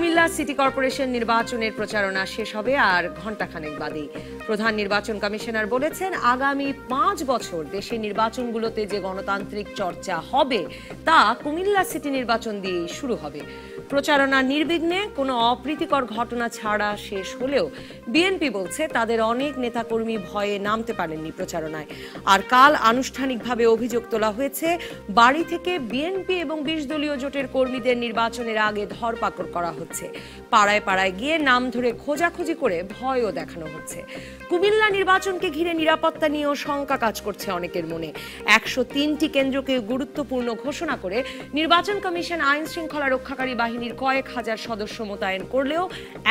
Comilla city corporation নির্বাচনের প্রচারণা শেষ হবে আর ঘণ্টাখানেক বাদেই। প্রধান নির্বাচন কমিশনার বলেছেন, আগামী 5 বছর দেশের নির্বাচনগুলোতে যে গণতান্ত্রিক চর্চা হবে তা কুমিল্লা সিটি নির্বাচন দিয়েই শুরু হবে। প্রচারণা নির্বিঘ্নে কোনো অপ্রীতিকর ঘটনা ছাড়া শেষ হলেও বিএনপি বলছে তাদের অনেক নেতাকর্মী ভয়ে নামতে পারেননি প্রচারণায়। আর কাল আনুষ্ঠানিকভাবে অভিযোগ তোলা হয়েছে, বাড়ি থেকে বিএনপি এবং 20 দলীয় জোটের কর্মীদের নির্বাচনের আগে ধরপাকড় করা হচ্ছে। পাড়ায় পাড়ায় গিয়ে নাম ধরে খোঁজাখুঁজি করে ভয়ও দেখানো হচ্ছে। কুমিল্লা নির্বাচনকে ঘিরে নিরাপত্তা নিয়েও শঙ্কা কাজ করছে অনেকের মনে। 103টি কেন্দ্রকে গুরুত্বপূর্ণ ঘোষণা করে নির্বাচন কমিশন আইন শৃঙ্খলা রক্ষাকারী বাহিনীর কয়েক হাজার সদস্য মোতায়েন করলেও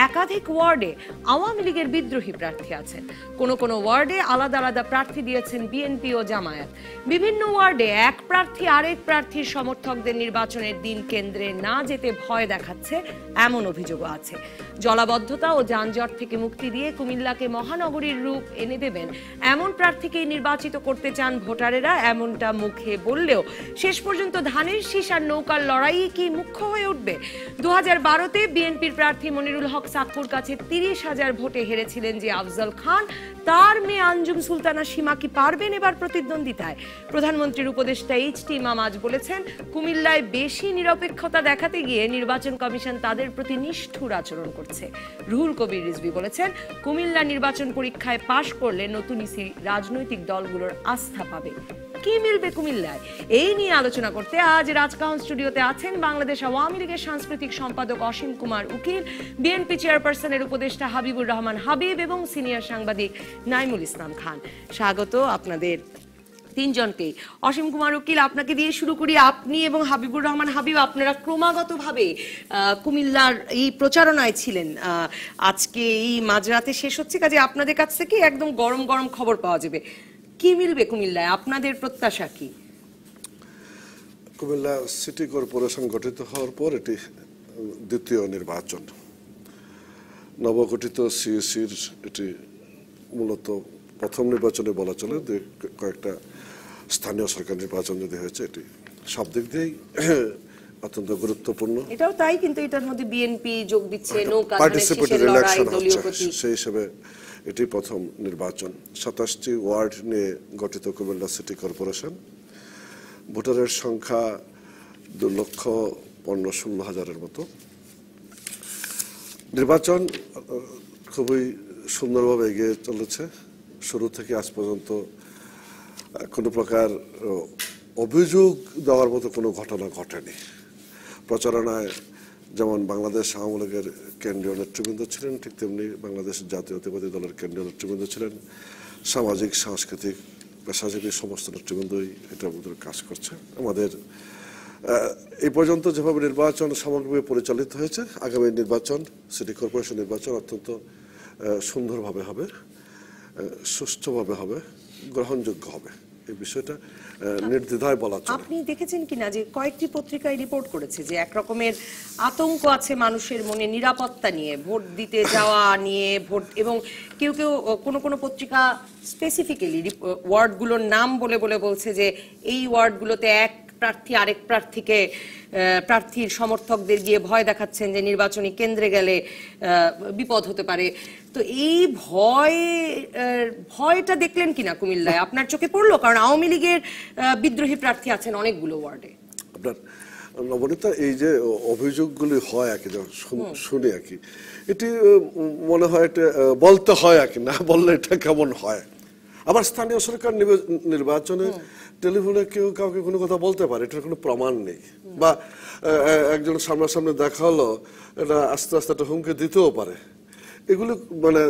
একাধিক ওয়ার্ডে আওয়ামী লীগের বিদ্রোহী প্রার্থী আছেন। কোনো ওয়ার্ডে আলাদা আলাদা প্রার্থী দিয়েছেন বিএনপি ও জামায়াত। বিভিন্ন ওয়ার্ডে এক প্রার্থী আরেক প্রার্থীর সমর্থকদের নির্বাচনের দিন কেন্দ্রে না যেতে ভয় দেখাচ্ছে, এমন অভিযোগও আছে। জলাবদ্ধতা ও যানজট থেকে মুক্তি দিয়ে কুমিল্লাকে মহানগরীর রূপ এনে দেবেন এমন প্রার্থীকেই নির্বাচিত করতে চান ভোটারেরা, এমনটা মুখে বললেও শেষ পর্যন্ত ধানের শীষ আর নৌকার লড়াই কি মুখ্য হয়ে উঠবে? 2012-তে বিএনপির প্রার্থী মনিরুল হক সাক্কুর কাছে 30,000 ভোটে হেরেছিলেন যে আফজল খান, তার মেয়ে আঞ্জুম সুলতানা সীমা কি পারবেন এবার প্রতিদ্বন্দ্বিতায়? প্রধানমন্ত্রীর উপদেষ্টা এইচ.টি. ইমাম আজ বলেছেন, কুমিল্লায় বেশি নিরপেক্ষতা দেখাতে গিয়ে নির্বাচন কমিশন তাদের প্রতি নিষ্ঠুর আচরণ করছে। রুহুল কবির রিজভী বলেছেন, কুমিল্লা নির্বাচন পরীক্ষায় পাশ করলে নতুন ইসি রাজনৈতিক দলগুলোর আস্থা পাবে। কি মিলবে কুমিল্লায়? এই নিয়ে আলোচনা করতে আজ রাজকাহন স্টুডিওতে আছেন বাংলাদেশ আওয়ামী লীগের সাংস্কৃতিক সম্পাদক অসীম কুমার উকিল, বিএনপি চেয়ারপারসনের উপদেষ্টা হাবিবুর রহমান হাবিব এবং সিনিয়র সাংবাদিক নাইমুল ইসলাম খান। স্বাগত আপনাদের তিনজনকেই। অসীম কুমার উকিল, আপনাকে দিয়ে শুরু করি। আপনি এবং হাবিবুর রহমান হাবিব, আপনারা ক্রমাগতভাবে কুমিল্লার এই প্রচারণায় ছিলেন। আজকে এই মাঝরাতে শেষ হচ্ছে, কাজে আপনাদের কাছ থেকে একদম গরম গরম খবর পাওয়া যাবে। কি মিলবে কুমিল্লায়? আপনাদের প্রত্যাশা কি? কুমিল্লা সিটি কর্পোরেশন গঠিত হওয়ার পর এটি দ্বিতীয় নির্বাচন। নবগঠিত সিইসির এটি মূলত প্রথম নির্বাচনে বলা চলে। কয়েকটা স্থানীয় সরকার নির্বাচন যদি হয়েছে, এটি সব দিক দিয়েই অত্যন্ত গুরুত্বপূর্ণ। এটাও তাই, কিন্তু এটার মধ্যে বিএনপি যোগ দিচ্ছে, পার্টিসিপেটরি ইলেকশন হচ্ছে, সেই হিসেবে এটি প্রথম নির্বাচন। 27টি ওয়ার্ড নিয়ে গঠিত কুমিল্লা সিটি কর্পোরেশন। ভোটারের সংখ্যা 2,15,16,000-এর মতো। নির্বাচন খুবই সুন্দরভাবে এগিয়ে চলেছে। শুরু থেকে আজ পর্যন্ত কোনো প্রকার অভিযোগ দেওয়ার মতো কোনো ঘটনা ঘটেনি। প্রচারণায় যেমন বাংলাদেশ আওয়ামী লীগের কেন্দ্রীয় নেতৃবৃন্দ ছিলেন, ঠিক তেমনি বাংলাদেশ জাতীয়তাবাদী দলের কেন্দ্রীয় নেতৃবৃন্দ ছিলেন। সামাজিক, সাংস্কৃতিক, পেশাজীবী সমস্ত নেতৃবৃন্দই এটার মধ্যে কাজ করছে। আমাদের এই পর্যন্ত যেভাবে নির্বাচন সামগ্রিকভাবে পরিচালিত হয়েছে, আগামী নির্বাচন, সিটি কর্পোরেশন নির্বাচন অত্যন্ত সুন্দরভাবে হবে, সুষ্ঠুভাবে হবে, গ্রহণযোগ্য হবে। এই বিষয়টা নির্দ্বিধায় বলা চলে। আপনি দেখেছেন কিনা যে কয়েকটি পত্রিকায় রিপোর্ট করেছে যে একরকমের আতঙ্ক আছে মানুষের মনে নিরাপত্তা নিয়ে, ভোট দিতে যাওয়া নিয়ে, ভোট, এবং কেউ কোনো পত্রিকা স্পেসিফিক্যালি ওয়ার্ডগুলোর নাম বলে বলছে যে এই ওয়ার্ডগুলোতে এক প্রার্থী আরেক প্রার্থীর সমর্থকদের গিয়ে ভয় দেখাচ্ছেন যে নির্বাচনী কেন্দ্রে গেলে বিপদ হতে পারে। তো এই ভয়টা দেখলেন কিনা কুমিল্লায়? আপনার চোখে পড়লো? কারণ আওয়ামী লীগের বিদ্রোহী প্রার্থী আছেন অনেকগুলো ওয়ার্ডে। আপনার নবনীতা, এই যে অভিযোগগুলি হয় আর কি, শুনি আর কি, এটি মনে হয় এটা বলতে হয় আর কি, না বললে এটা কেমন হয়। আবার স্থানীয় সরকার নির্বাচনে টেলিফোনে কেউ কাউকে কোনো কথা বলতে পারে, এটার কোনো প্রমাণ নেই। বা একজন সামনাসামনি দেখা হলো, এটা আস্তে আস্তে একটা হুমকি দিতেও পারে। এগুলো মানে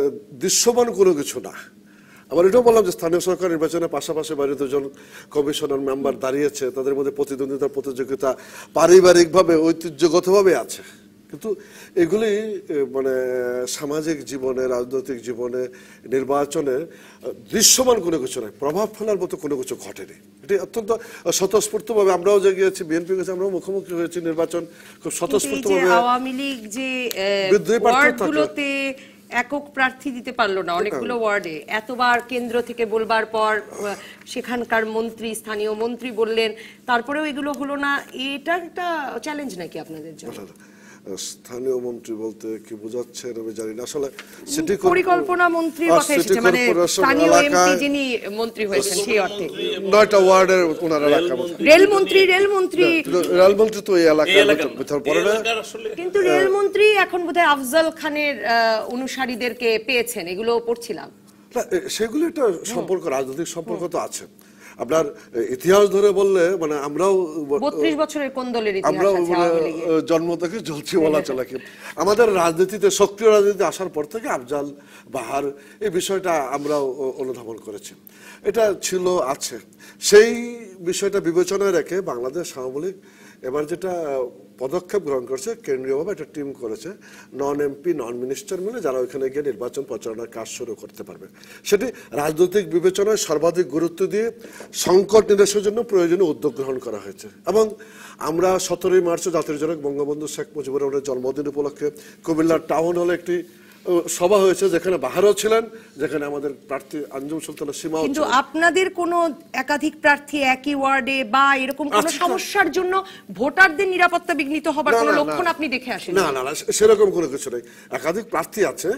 দৃশ্যমান কোনো কিছু না। আবার এটাও বললাম যে স্থানীয় সরকার নির্বাচনের পাশাপাশি বাইরে দুজন কমিশনার মেম্বার দাঁড়িয়েছে, তাদের মধ্যে প্রতিদ্বন্দ্বিতার প্রতিযোগিতা পারিবারিকভাবে, ঐতিহ্যগতভাবে আছে। কিন্তু এগুলি মানে সামাজিক জীবনে, রাজনৈতিক জীবনে, নির্বাচনে দৃশ্যমান কোনো কিছু নয়, প্রভাব ফেলার মতো কোনো কিছু ঘটেনি। এটি অত্যন্ত স্বতঃস্ফূর্তভাবে আমরাও যে গিয়েছি, বিএনপি গেছে, আমরাও মুখোমুখি হয়েছি। নির্বাচন খুব স্বতঃস্ফূর্তভাবে। আওয়ামী লীগ যে ওয়ার্ডগুলোতে একক প্রার্থী দিতে পারলো না, অনেকগুলো ওয়ার্ডে এতবার কেন্দ্র থেকে বলবার পর সেখানকার মন্ত্রী, স্থানীয় মন্ত্রী বললেন, তারপরেও এগুলো হলো না। এটা একটা চ্যালেঞ্জ নাকি আপনাদের জন্য? স্থানীয় মন্ত্রী বলতে কি বোঝাচ্ছেন আমি জানি না আসলে সিটি পরিকল্পনা মন্ত্রীর কথা এসেছে, মানে স্থানীয় এমপি যিনি মন্ত্রী হয়েছেন সেই অর্থে 9টা ওয়ার্ডের ওনার এলাকা রেলমন্ত্রী তো এই এলাকার ভিতর পড়ে না, কিন্তু রেলমন্ত্রী এখন বোধহয় আফজাল খানের অনুসারীদেরকে পেয়েছেন, এগুলো পড়ছিলাম। সেগুলো একটা সম্পর্ক, রাজনৈতিক সম্পর্ক তো আছে। আপনার ইতিহাস ধরে বললে মানে আমরাও 32 বছরের কোন দলের ইতিহাস আমরাও আছে আওয়ামী লীগের? জন্ম থেকে জ্বলছি বলা চলে কি। আমাদের রাজনীতিতে সক্রিয় রাজনীতি আসার পর থেকে আফজাল বাহার এই বিষয়টা আমরাও অনুধাবন করেছি, এটা ছিল আছে। সেই বিষয়টা বিবেচনায় রেখে বাংলাদেশ আওয়ামী লীগ এবার যেটা পদক্ষেপ গ্রহণ করছে, কেন্দ্রীয়ভাবে একটা টিম করেছে, নন এমপি নন মিনিস্টার মিলে যারা ওইখানে গিয়ে নির্বাচন প্রচারণার কাজ শুরু করতে পারবে। সেটি রাজনৈতিক বিবেচনায় সর্বাধিক গুরুত্ব দিয়ে সংকট নিরসনের জন্য প্রয়োজনীয় উদ্যোগ গ্রহণ করা হয়েছে। এবং আমরা 17ই মার্চ জাতির জনক বঙ্গবন্ধু শেখ মুজিবুর রহমানের জন্মদিন উপলক্ষে কুমিল্লার টাউন হলে একটি সভা হয়েছে, যেখানে বাহারও ছিলেন, যেখানে আমাদের প্রার্থী আঞ্জুম সুলতানা সীমাও। কিন্তু আপনাদের কোনো একাধিক প্রার্থী একই ওয়ার্ডে বা এরকম কোনো সমস্যার জন্য ভোটারদের নিরাপত্তা বিঘ্নিত হবার কোনো লক্ষণ আপনি দেখে আসেন? না না না, সেরকম কোনো কিছু নেই। একাধিক প্রার্থী আছে,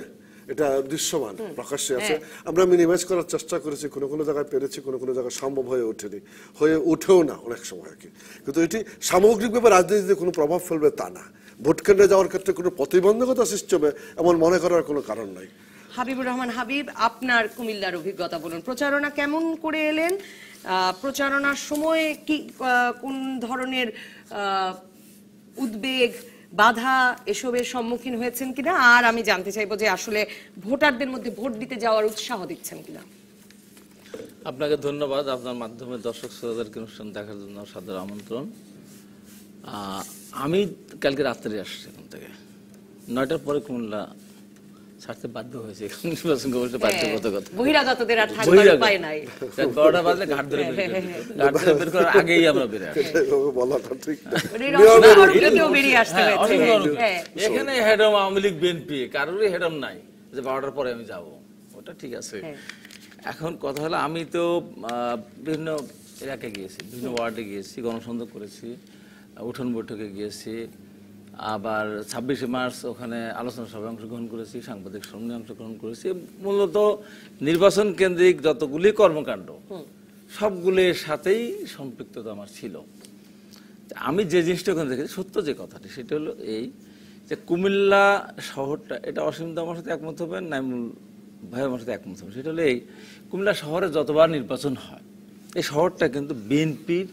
এটা দৃশ্যমান প্রকাশ্যে আছে। আমরা মিনিমাইজ করার চেষ্টা করেছি, কোনো কোনো জায়গায় পেরেছি, কোনো কোনো জায়গায় সম্ভব হয়ে ওঠেনি, হয়ে উঠেও না অনেক সময় আর কি। কিন্তু এটি সামগ্রিকভাবে রাজনীতিতে কোনো প্রভাব ফেলবে তা না। ভোট কেন্দ্রে যাওয়ার ক্ষেত্রে কোনো প্রতিবন্ধকতা সৃষ্টি হবে এমন মনে করার কোনো কারণ নাই। হাবিবুর রহমান হাবিব, আপনার কুমিল্লার অভিজ্ঞতা বলুন। প্রচারণা কেমন করে এলেন? প্রচারণার সময় কি কোন ধরনের উদ্বেগ, বাধা এসবের সম্মুখীন হয়েছেন কিনা? আর আমি জানতে চাইবো যে আসলে ভোটারদের মধ্যে ভোট দিতে যাওয়ার উৎসাহ দিচ্ছেন কিনা। আপনাকে ধন্যবাদ, আপনার মাধ্যমে দর্শক শ্রোতাদেরকে অনুষ্ঠান দেখার জন্য সাদর আমন্ত্রণ। আমি কালকে রাত্রে আসছি এখান থেকে, 9টার পরে কুমিল্লা ছাড়তে বাধ্য হয়েছে। নির্বাচন কমিশনের বাধ্যগত কথা, বহিরাগতদের আর থাকবার উপায় নাই। 12টা বাজলে ঘাট ধরে বের করার আগেই আমরা বের আসি। এখানে হেডম আওয়ামী লীগ বিএনপি, কারোরই হেডম নাই যে 12টার পরে আমি যাব, ওটা ঠিক আছে। এখন কথা হলো, আমি তো বিভিন্ন এলাকায় গিয়েছি, বিভিন্ন ওয়ার্ডে গিয়েছি, গণসংযোগ করেছি, উঠোন বৈঠকে গিয়েছি, আবার 26শে মার্চ ওখানে আলোচনা সভায় অংশগ্রহণ করেছি, সাংবাদিক সম্মেলনে অংশগ্রহণ করেছি। মূলত নির্বাচন কেন্দ্রিক যতগুলি কর্মকাণ্ড সবগুলির সাথেই সম্পৃক্ততা আমার ছিল। আমি যে জিনিসটা ওখানে দেখেছি, সত্য যে কথাটি, সেটা হলো এই যে কুমিল্লা শহরটা, এটা অসীমতা আমার সাথে একমত হবেন, নাইমুল ভাই আমার সাথে একমত হবেন, সেটা হলো এই কুমিল্লা শহরে যতবার নির্বাচন হয় এই শহরটা কিন্তু বিএনপির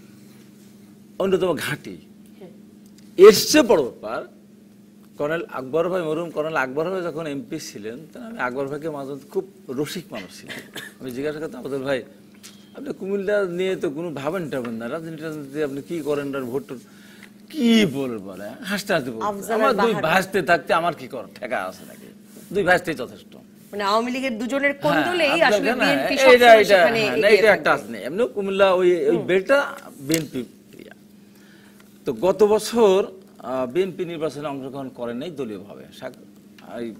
অন্যতম ঘাঁটি। এর চেয়ে বড় ব্যাপার, কর্নেল আকবর ভাই, মরহুম কর্নেল আকবর ভাই যখন এমপি ছিলেন, তখন আমি আকবর ভাইকে মাঝে খুব রসিক মানুষ ছিলেন। আমি জিজ্ঞাসা করতাম, আবদুল ভাই আপনি কুমিল্লা নিয়ে তো কোনো ভাবেন টাবেন না, রাজনীতি আপনি কি করেন, ভোট কি বলে হাসতে হাসতে আমার 2 ভাসতে থাকতে আমার কি কর ঠেকা আছে নাকি, 2 ভাসতেই যথেষ্ট। মানে আওয়ামী লীগের দুজনের কোন্দলেই আসলে বিএনপি এটা একটা আছে। এমনি কুমিল্লা ওই বেলটা বিএনপি। তো গত বছর বিএনপি নির্বাচনে অংশগ্রহণ করেন নাই দলীয়ভাবে।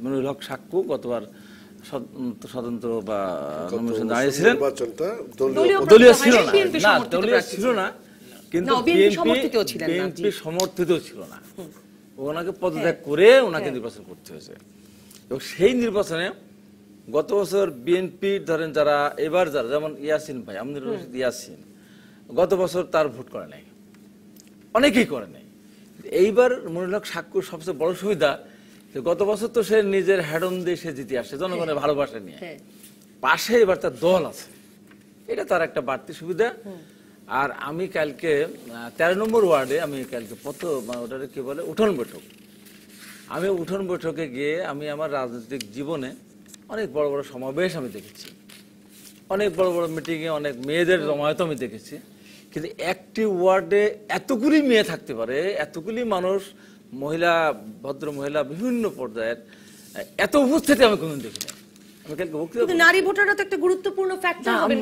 মনিরুল হক সাক্কু গতবার স্বতন্ত্র বা নমিনেশন দাঁড়িয়েছিলেন, দলীয় ছিল না, দলীয় ছিল না, কিন্তু বিএনপি সমর্থিত ছিল না। ওনাকে পদত্যাগ করে ওনাকে নির্বাচন করতে হয়েছে। এবং সেই নির্বাচনে গত বছর বিএনপি ধরেন যারা এবার যারা, যেমন ইয়াসিন ভাই, আমিনুর রশিদ ইয়াসিন, গত বছর তার ভোট করে নাই, অনেকেই করে নাই। এইবার মনিরুল হক সাক্কুর সবচেয়ে বড় সুবিধা, গত বছর তো সে নিজের হ্যাডম দিয়ে সে জিতে আসছে জনগণের ভালোবাসা নিয়ে, পাশে এবার তার দল আছে, এটা তার একটা বাড়তি সুবিধা। আর আমি কালকে 13 নম্বর ওয়ার্ডে আমি কালকে ওটাকে কি বলে উঠোন বৈঠক, আমি উঠোন বৈঠকে গিয়ে আমি আমার রাজনৈতিক জীবনে অনেক বড় বড় সমাবেশ আমি দেখেছি, অনেক বড় বড় মিটিংয়ে অনেক মেয়েদের জমায়েত আমি দেখেছি, কিন্তু একটি ওয়ার্ডে এতগুলি মেয়ে থাকতে পারে, এতগুলি মানুষ, মহিলা, ভদ্র মহিলা, বিভিন্ন পর্যায়ের এত উপস্থিতি আমি কোনদিন দেখি না। নারী ভোটাররা তো একটা গুরুত্বপূর্ণ ফ্যাক্টর হবে,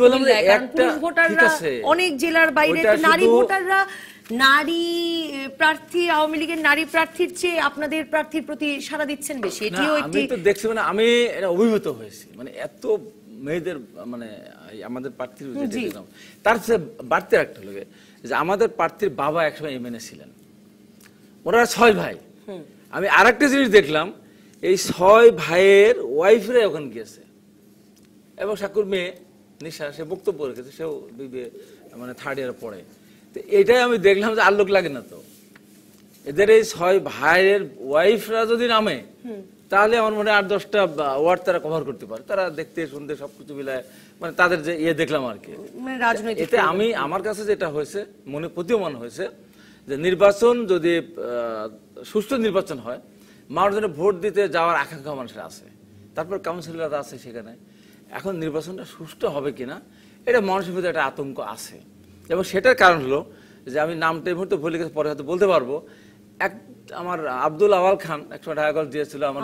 পুরুষ ভোটাররা অনেক জেলার বাইরে, নারী ভোটাররা, নারী প্রার্থী, আওয়ামী লীগের নারী প্রার্থীর চেয়ে আপনাদের প্রার্থীর প্রতি সাড়া দিচ্ছেন বেশি, এটিও একটি। আমি তো দেখছি, মানে আমি এটা অভিভূত হয়েছি, মানে এত মেয়েদের, মানে আমাদের প্রার্থীর তার চেয়ে বাড়তে একটা লোকে যে আমাদের প্রার্থীর বাবা একসময় এমএনএ ছিলেন, ওরা 6 ভাই, আমি আরেকটা জিনিস দেখলাম, এই 6 ভাইয়ের ওয়াইফরা ওখানে গিয়েছে এবং সাকুর মেয়ে নিশা, সে বক্তব্য রেখেছে, সেও মানে 3rd ইয়ারে পড়ে। তো এটাই আমি দেখলাম যে আর লোক লাগে না। তো এদের এই 6 ভাইয়ের ওয়াইফরা যদি নামে তাহলে আমার মনে হয় 8-10টা ওয়ার্ড তারা কভার করতে পারে। তারা দেখতে শুনতে সবকিছু মিলায়, মানে তাদের যে দেখলাম আর কি। মানে রাজনৈতিক এতে আমার কাছে যেটা হয়েছে, মনে প্রতীয়মান হয়েছে যে নির্বাচন যদি সুষ্ঠু নির্বাচন হয়, মানুষজনের ভোট দিতে যাওয়ার আকাঙ্ক্ষা মানুষের আছে, তারপর কাউন্সিলররা আছে সেখানে। এখন নির্বাচনটা সুষ্ঠু হবে কিনা এটা মানুষের ভিতরে একটা আতঙ্ক আছে। এবং সেটার কারণ হলো যে আমি নামটা এই মুহূর্তে ভুলে গেছি, পরে হয়তো বলতে পারবো। আমার আব্দুল আওয়াল খান একসময় ঢাকা দিয়েছিল আমার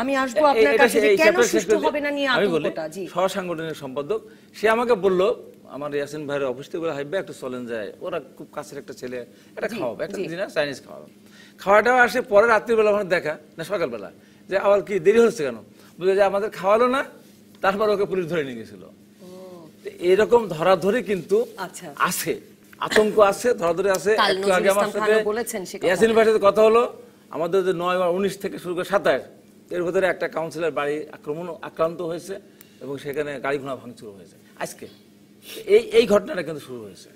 আমি আসবো আপনার কাছে যে কেন সুষ্ঠু হবে না নিয়ে আতঙ্কটা। জি, সহসাংগঠনিক সম্পাদক, সে আমাকে বলল আমার ইয়াসিন ভাইয়ের অফিস থেকে হাইবে একটা চলেন যায়, ওরা খুব কাছের একটা ছেলে, এটা খাওয়াবে, একটা ডিনার চাইনিজ খাওয়াবে। খাওয়াটাও আসে পরে রাত্রিবেলা ওখানে দেখা না সকালবেলা, যে আবার কি দেরি হচ্ছে কেন, বুঝে যে আমাদের খাওয়ালো না, তারপর ওকে পুলিশ ধরে নিয়ে গেছিল। এরকম ধরাধরি কিন্তু আছে, আতঙ্ক আছে, ধরাধরি আছে। একটু আগে আমার সাথে ইয়াসিন ভাইয়ের সাথে কথা হলো, আমাদের যে 9 আর 19 থেকে শুরু করে 27 এর ভিতরে একটা কাউন্সিলর বাড়ি আক্রান্ত হয়েছে এবং সেখানে গাড়ি ঘোড়া ভাঙচুর হয়েছে আজকে। এই ঘটনাটা কিন্তু শুরু হয়েছে।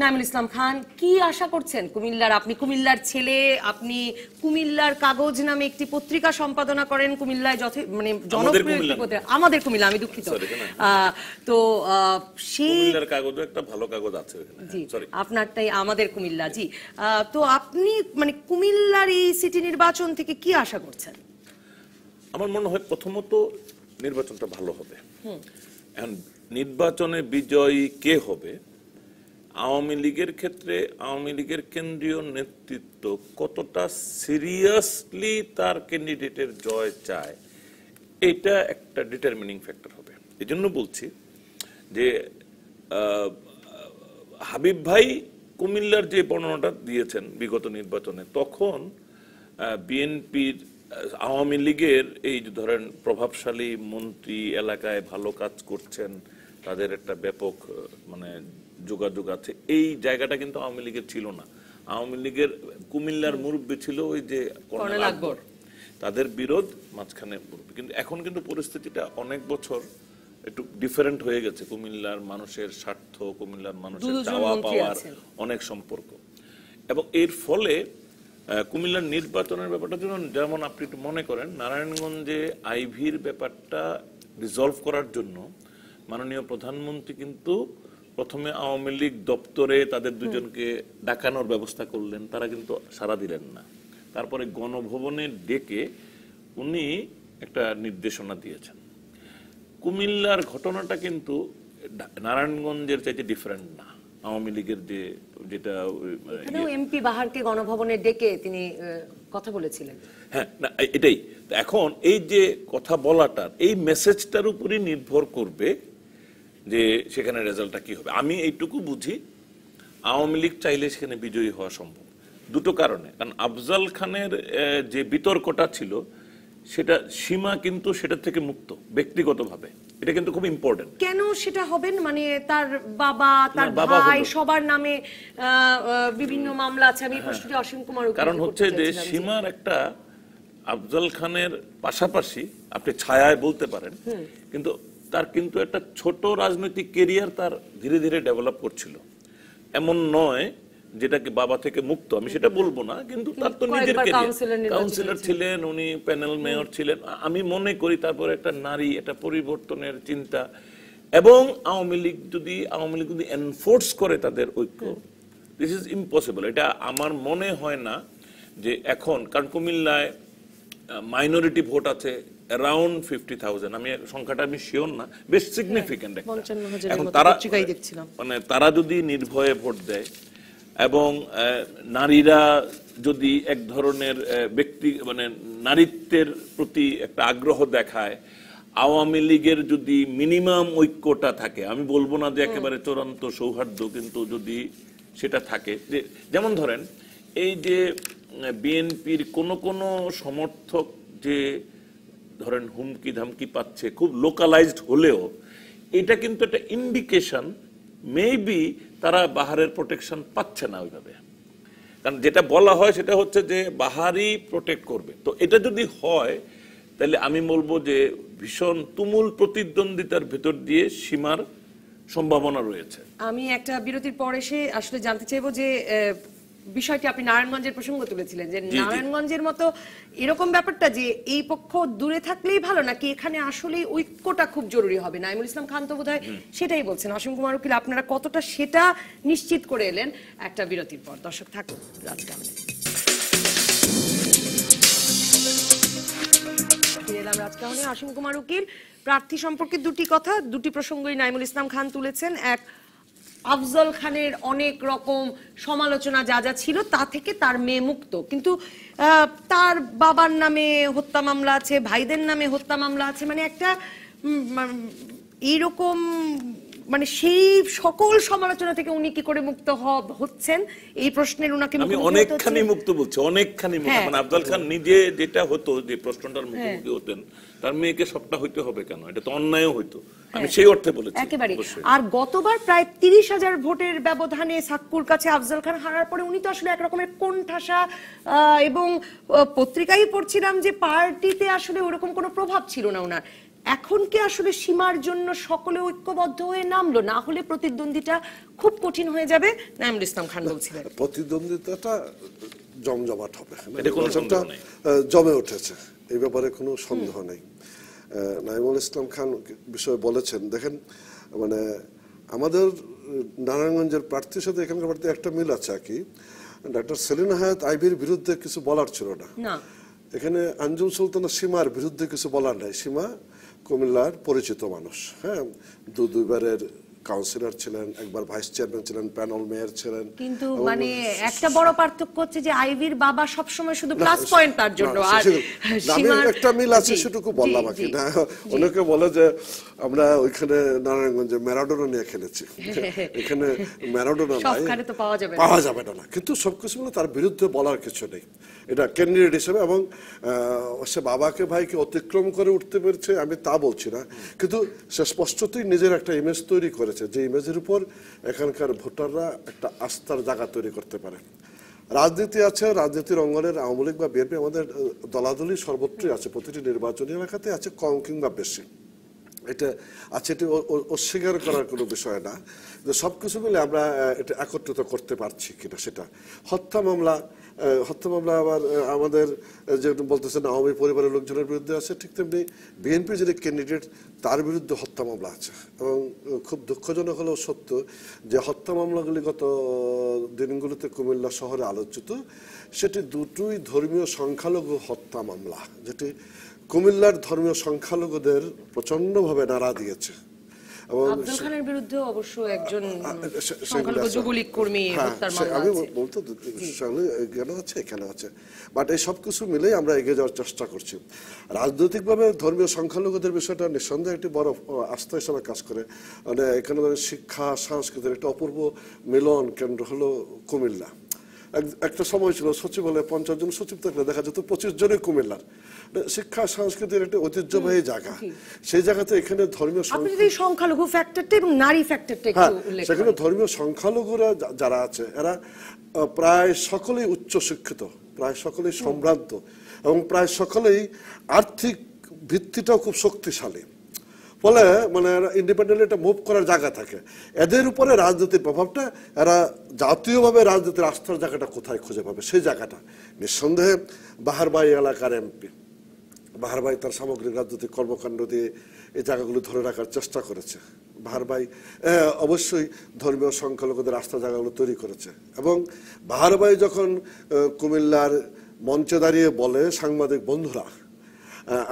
নাঈমুল ইসলাম খান, কি আশা করছেন কুমিল্লার? আপনি কুমিল্লার ছেলে, আপনি কুমিল্লার কাগজ নামে একটি পত্রিকা সম্পাদনা করেন, কুমিল্লায় মানে জনপ্রিয় একটি পত্রিকা, আমাদের কুমিল্লা, আমি দুঃখিত। তো সেই কুমিল্লার কাগজও একটা ভালো কাগজ আছে জি, আপনারটাই আমাদের কুমিল্লা। জি, তো আপনি মানে কুমিল্লার এই সিটি নির্বাচন থেকে কি আশা করছেন? আমার মনে হয় প্রথমত নির্বাচনটা ভালো হবে। এখন নির্বাচনে বিজয়ী কে হবে, আওয়ামী লীগের ক্ষেত্রে আওয়ামী লীগের কেন্দ্রীয় নেতৃত্ব কতটা সিরিয়াসলি তার ক্যান্ডিডেটের জয় চায়, এটা একটা ডিটারমিনিং ফ্যাক্টর হবে। এই জন্য বলছি যে হাবিব ভাই কুমিল্লার যে বর্ণনাটা দিয়েছেন বিগত নির্বাচনে, তখন বিএনপির আওয়ামী লীগের এই যে ধরেন প্রভাবশালী মন্ত্রী এলাকায় ভালো কাজ করছেন, তাদের একটা ব্যাপক মানে যোগাযোগ আছে, এই জায়গাটা কিন্তু আওয়ামী লীগের ছিল না। আওয়ামী লীগের কুমিল্লার মুরব্বী ছিল ওই যে কর্নেল আকবর, তাদের বিরোধ মাঝখানে মুরব্বী। কিন্তু এখন কিন্তু পরিস্থিতিটা অনেক বছর একটু ডিফারেন্ট হয়ে গেছে। কুমিল্লার মানুষের স্বার্থ, কুমিল্লার মানুষের চাওয়া পাওয়ার অনেক সম্পর্ক, এবং এর ফলে কুমিল্লার নির্বাচনের ব্যাপারটা যেমন আপনি একটু মনে করেন, নারায়ণগঞ্জে আইভির ব্যাপারটা রিজলভ করার জন্য মাননীয় প্রধানমন্ত্রী কিন্তু প্রথমে আওয়ামী লীগ দপ্তরে তাদের দুজনকে ডাকানোর ব্যবস্থা করলেন, তারা কিন্তু সাড়া দিলেন না। তারপরে গণভবনে ডেকে উনি একটা নির্দেশনা দিয়েছেন। কুমিল্লার ঘটনাটা কিন্তু নারায়ণগঞ্জের চাইতে ডিফারেন্ট না। আওয়ামী লীগের যেটা এমপি বাহারকে গণভবনে ডেকে তিনি কথা বলেছিলেন। হ্যাঁ, না এটাই। এখন এই যে কথা বলাটার এই মেসেজটার উপরই নির্ভর করবে যে সেখানে রেজাল্টটা কি হবে। আমি এইটুকু বুঝি, আওয়ামী লীগ চাইলে সেখানে বিজয়ী হওয়া সম্ভব, দুটো কারণে। কারণ আফজাল খানের যে বিতর্কটা ছিল, সেটা সীমা কিন্তু সেটা থেকে মুক্ত ব্যক্তিগতভাবে, এটা কিন্তু খুব ইম্পর্টেন্ট। কেন সেটা হবেন? মানে তার বাবা, তার ভাই, সবার নামে বিভিন্ন মামলা আছে। আমি প্রশ্নটি অসীম কুমার, কারণ হচ্ছে যে সীমার একটা আফজাল খানের পাশাপাশি আপনি ছায়ায় বলতে পারেন, কিন্তু তার কিন্তু একটা ছোট রাজনৈতিক কেরিয়ার তার ধীরে ধীরে ডেভেলপ করছিল। এমন নয় যেটাকে বাবা থেকে মুক্ত, আমি সেটা বলবো না, কিন্তু তার তো নিজের কাউন্সিলর ছিলেন, উনি প্যানেল মেয়র ছিলেন। আমি মনে করি তারপর একটা নারী, একটা পরিবর্তনের চিন্তা, এবং আওয়ামী লীগ যদি এনফোর্স করে তাদের ঐক্য, দিস ইজ ইম্পসিবল। এটা আমার মনে হয় না যে এখন, কারণ কুমিল্লায় মাইনরিটি ভোট আছে অ্যারাউন্ড 50,000, আমি সংখ্যাটা আমি শিওর না, বেশ সিগনিফিক্যান্ট। এখন তারা মানে তারা যদি নির্ভয়ে ভোট দেয় এবং নারীরা যদি এক ধরনের ব্যক্তি মানে নারীত্বের প্রতি একটা আগ্রহ দেখায়, আওয়ামী লীগের যদি মিনিমাম ঐক্যটা থাকে, আমি বলবো না যে একেবারে চূড়ান্ত সৌহার্দ্য, কিন্তু যদি সেটা থাকে, যে যেমন ধরেন এই যে বিএনপির কোন সমর্থক যে ধরেন হুমকি ধামকি পাচ্ছে, খুব লোকালাইজড হলেও এটা কিন্তু একটা ইন্ডিকেশন মেবি তারা বাহারের প্রোটেকশন পাচ্ছে না ওইভাবে। কারণ যেটা বলা হয় সেটা হচ্ছে যে বাহারি প্রোটেক্ট করবে। তো এটা যদি হয় তাহলে আমি বলবো যে ভীষণ তুমুল প্রতিদ্বন্দ্বিতার ভেতর দিয়ে সীমার সম্ভাবনা রয়েছে। আমি একটা বিরতির পর এসে আসলে জানতে চাইবো যে বিষয়টি আপনি নারায়ণগঞ্জের প্রসঙ্গ তুলেছিলেন, যে নারায়ণগঞ্জের মতো এরকম ব্যাপারটা যে এই পক্ষ দূরে থাকলেই ভালো, নাকি এখানে আসলে ঐক্যটা খুব জরুরি হবে? নাইমুল ইসলাম খান তো বোধহয় সেটাই বলছেন। অসীম কুমার উকিল, আপনারা কতটা সেটা নিশ্চিত করে এলেন? একটা বিরতির পর। দর্শক থাকুন রাজকাহনে। ফিরে এলাম রাজকাহনে। অসীম কুমার উকিল, প্রার্থী সম্পর্কে দুটি কথা, দুটি প্রসঙ্গই নাইমুল ইসলাম খান তুলেছেন। এক, আফজল খানের অনেক রকম সমালোচনা যা যা ছিল তা থেকে তার মেয়ে মুক্ত, কিন্তু তার বাবার নামে হত্যা মামলা আছে, ভাইদের নামে হত্যা মামলা আছে, মানে একটা এইরকম মানে সেই সকল সমালোচনা থেকে উনি কি করে মুক্ত হচ্ছেন এই প্রশ্নের উনাকে আমি অনেকখানি মুক্ত বলছি, অনেকখানি মুক্ত। মানে আফজল খান নিজে যেটা হতো, যে প্রশ্নটার মুখোমুখি হতেন, তার মেয়েকে সবটা হইতে হবে কেন? এটা তো অন্যায় হইতো, আমি সেই অর্থে বলেছি একেবারে। আর গতবার প্রায় 30,000 ভোটের ব্যবধানে সাক্কুর কাছে আফজল খান হারার পরে উনি তো আসলে একরকমের কোণঠাসা, এবং পত্রিকায় পড়ছিলাম যে পার্টিতে আসলে ওরকম কোনো প্রভাব ছিল না ওনার। এখন কি আসলে সীমার জন্য সকলে ঐক্যবদ্ধ হয়ে নামলো? না হলে প্রতিদ্বন্দ্বিতা খুব কঠিন হয়ে যাবে। নাইমুল ইসলাম খান বলছিলেন প্রতিদ্বন্দ্বিতাটা জমজমাট হবে, এটা কোনো সন্দেহ নেই, জমে উঠেছে, এই ব্যাপারে কোনো সন্দেহ নেই। নাইমুল ইসলাম খান বিষয়ে বলেছেন, দেখেন মানে আমাদের নারায়ণগঞ্জের প্রার্থীর সাথে এখানকার প্রার্থী একটা মিল আছে আর কি। ডক্টর সেলিনা হায়াত আইবির বিরুদ্ধে কিছু বলার ছিল না, এখানে আঞ্জুম সুলতানা সীমার বিরুদ্ধে কিছু বলার নাই। সীমা কুমিল্লার পরিচিত মানুষ, হ্যাঁ, দুইবারের কাউন্সিলর ছিলেন, একবার ভাইস চেয়ারম্যান ছিলেন, প্যানেল মেয়র ছিলেন। কিন্তু মানে একটা বড় পার্থক্য হচ্ছে যে আইভির বাবা সবসময় শুধু প্লাস পয়েন্ট তার জন্য, আর সীমার একটা মিল আছে সেটুকু বললাম আর কি। না অনেকে বলে যে আমরা ওইখানে নারায়ণগঞ্জে ম্যারাডোনা নিয়ে খেলেছি, এখানে ম্যারাডোনা পাওয়া যাবে না, কিন্তু সবকিছু মিলে তার বিরুদ্ধে বলার কিছু নেই, এটা ক্যান্ডিডেট হিসেবে। এবং সে বাবাকে ভাইকে অতিক্রম করে উঠতে পেরেছে আমি তা বলছি না, কিন্তু সে স্পষ্টতই নিজের একটা ইমেজ তৈরি করেছে, যে ইমেজের উপর এখানকার ভোটাররা একটা আস্থার জায়গা তৈরি করতে পারে। রাজনীতি আছে, রাজনীতির অঙ্গনের আওয়ামী লীগ বা বিএনপি আমাদের দলাদলি সর্বত্রই আছে, প্রতিটি নির্বাচনী এলাকাতে আছে, কম কিংবা বেশি এটা আছে, এটি অস্বীকার করার কোনো বিষয় না। সবকিছু মিলে আমরা এটা একত্রিত করতে পারছি কিনা সেটা। হত্যা মামলা আবার আমাদের যে বলতেছেন আওয়ামী পরিবারের লোকজনের বিরুদ্ধে আছে, ঠিক তেমনি বিএনপি যিনি ক্যান্ডিডেট তার বিরুদ্ধে হত্যা মামলা আছে। এবং খুব দুঃখজনক হলেও সত্য যে হত্যা মামলাগুলি গত দিনগুলোতে কুমিল্লা শহরে আলোচিত, সেটি দুটোই ধর্মীয় সংখ্যালঘু হত্যা মামলা, যেটি কুমিল্লার ধর্মীয় সংখ্যালঘুদের প্রচন্ডভাবে নাড়া দিয়েছে। এবং আফজল খানের বিরুদ্ধে অবশ্য একজন সংখ্যালঘু যুবলীগ কর্মী হত্যার মামলা আছে, আমি বলতো এখানে আছে, এখানে আছে, বাট এই সবকিছু মিলেই আমরা এগিয়ে যাওয়ার চেষ্টা করছি। রাজনৈতিকভাবে ধর্মীয় সংখ্যালঘুদের বিষয়টা নিঃসন্দেহে একটি বড় আস্থা হিসাবে কাজ করে। মানে এখানে শিক্ষা সংস্কৃতির একটা অপূর্ব মিলন কেন্দ্র হলো কুমিল্লা। একটা সময় ছিল সচিবালয়ে 50 জন সচিব থাকলে দেখা যেত 25 জনই কুমিল্লার। শিক্ষা সংস্কৃতির একটা ঐতিহ্যবাহী জায়গা, সেই জায়গাতে এখানে ধর্মীয় সংখ্যালঘু ফ্যাক্টরটা এবং নারী ফ্যাক্টরটা একটু উল্লেখ করেন। সেখানে ধর্মীয় সংখ্যালঘুরা যারা আছে এরা প্রায় সকলেই উচ্চ শিক্ষিত, প্রায় সকলেই সম্ভ্রান্ত, এবং প্রায় সকলেই আর্থিক ভিত্তিটাও খুব শক্তিশালী। ফলে মানে ইন্ডিপেন্ডেন্টলি একটা মুভ করার জায়গা থাকে। এদের উপরে রাজনীতির প্রভাবটা এরা জাতীয়ভাবে রাজনীতির আস্থার জায়গাটা কোথায় খুঁজে পাবে, সেই জায়গাটা নিঃসন্দেহে বাহারবাই এলাকার এমপি বাহারবাই তার সামগ্রিক রাজনৈতিক কর্মকাণ্ড দিয়ে এই জায়গাগুলো ধরে রাখার চেষ্টা করেছে। বাহারবাই অবশ্যই ধর্মীয় সংখ্যালঘুদের আস্থার জায়গাগুলো তৈরি করেছে। এবং বাহারবাই যখন কুমিল্লার মঞ্চে দাঁড়িয়ে বলে, সাংবাদিক বন্ধুরা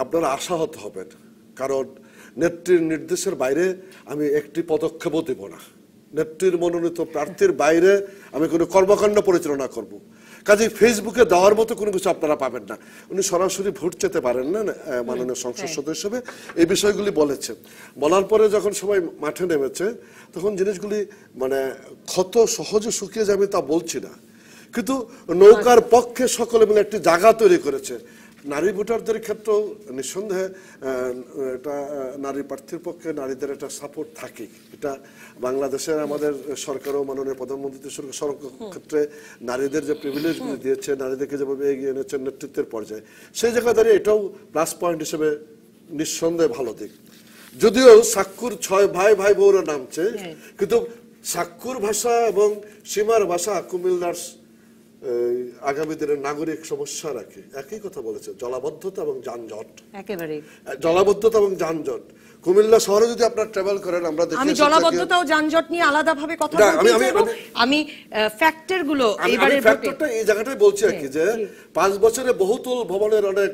আপনারা আশাহত হবেন, কারণ নেত্রীর নির্দেশের বাইরে আমি একটি পদক্ষেপও দেব না, নেত্রীর মনোনীত প্রার্থীর বাইরে আমি কোনো কর্মকাণ্ড পরিচালনা করব, কাজে ফেসবুকে দেওয়ার মতো কোনো কিছু আপনারা পাবেন না। উনি সরাসরি ভোট চেতে পারেন না মাননীয় সংসদ সদস্য হিসেবে, এই বিষয়গুলি বলেছেন। বলার পরে যখন সবাই মাঠে নেমেছে তখন জিনিসগুলি মানে ক্ষত সহজে শুকিয়ে যাবে তা বলছি না, কিন্তু নৌকার পক্ষে সকলে মিলে একটি জায়গা তৈরি করেছে। নারী ভোটারদের ক্ষেত্রেও নিঃসন্দেহে এটা নারী প্রার্থীর পক্ষে নারীদের একটা সাপোর্ট থাকে। এটা বাংলাদেশের আমাদের সরকারও মাননীয় প্রধানমন্ত্রী সড়ক ক্ষেত্রে নারীদের যে প্রিভিলেজগুলি দিয়েছে, নারীদেরকে যেভাবে এগিয়ে এনেছেন নেতৃত্বের পর্যায়ে, সেই জায়গায় দাঁড়িয়ে এটাও প্লাস পয়েন্ট হিসেবে নিঃসন্দেহে ভালো দিক। যদিও সাক্ষুর 6 ভাই ভাই বউরা নামছে, কিন্তু সাক্ষুর ভাষা এবং সীমার ভাষা কুমিল্লার আগামী দিনের নাগরিক সমস্যা রাখে। একই কথা বলেছে, জলাবদ্ধতা এবং যানজট। একেবারে জলাবদ্ধতা এবং যানজট কুমিল্লা শহরে যদি আপনারা ট্রাভেল করেন, আমরা দেখি আমি জলাবদ্ধতা ও যানজট নিয়ে আলাদাভাবে কথা বলতে চাইবো। আমি ফ্যাক্টর গুলো এবারে ফ্যাক্টরটা এই জায়গাটাই বলছি আর কি, যে 5 বছরে বহুতল ভবনের অনেক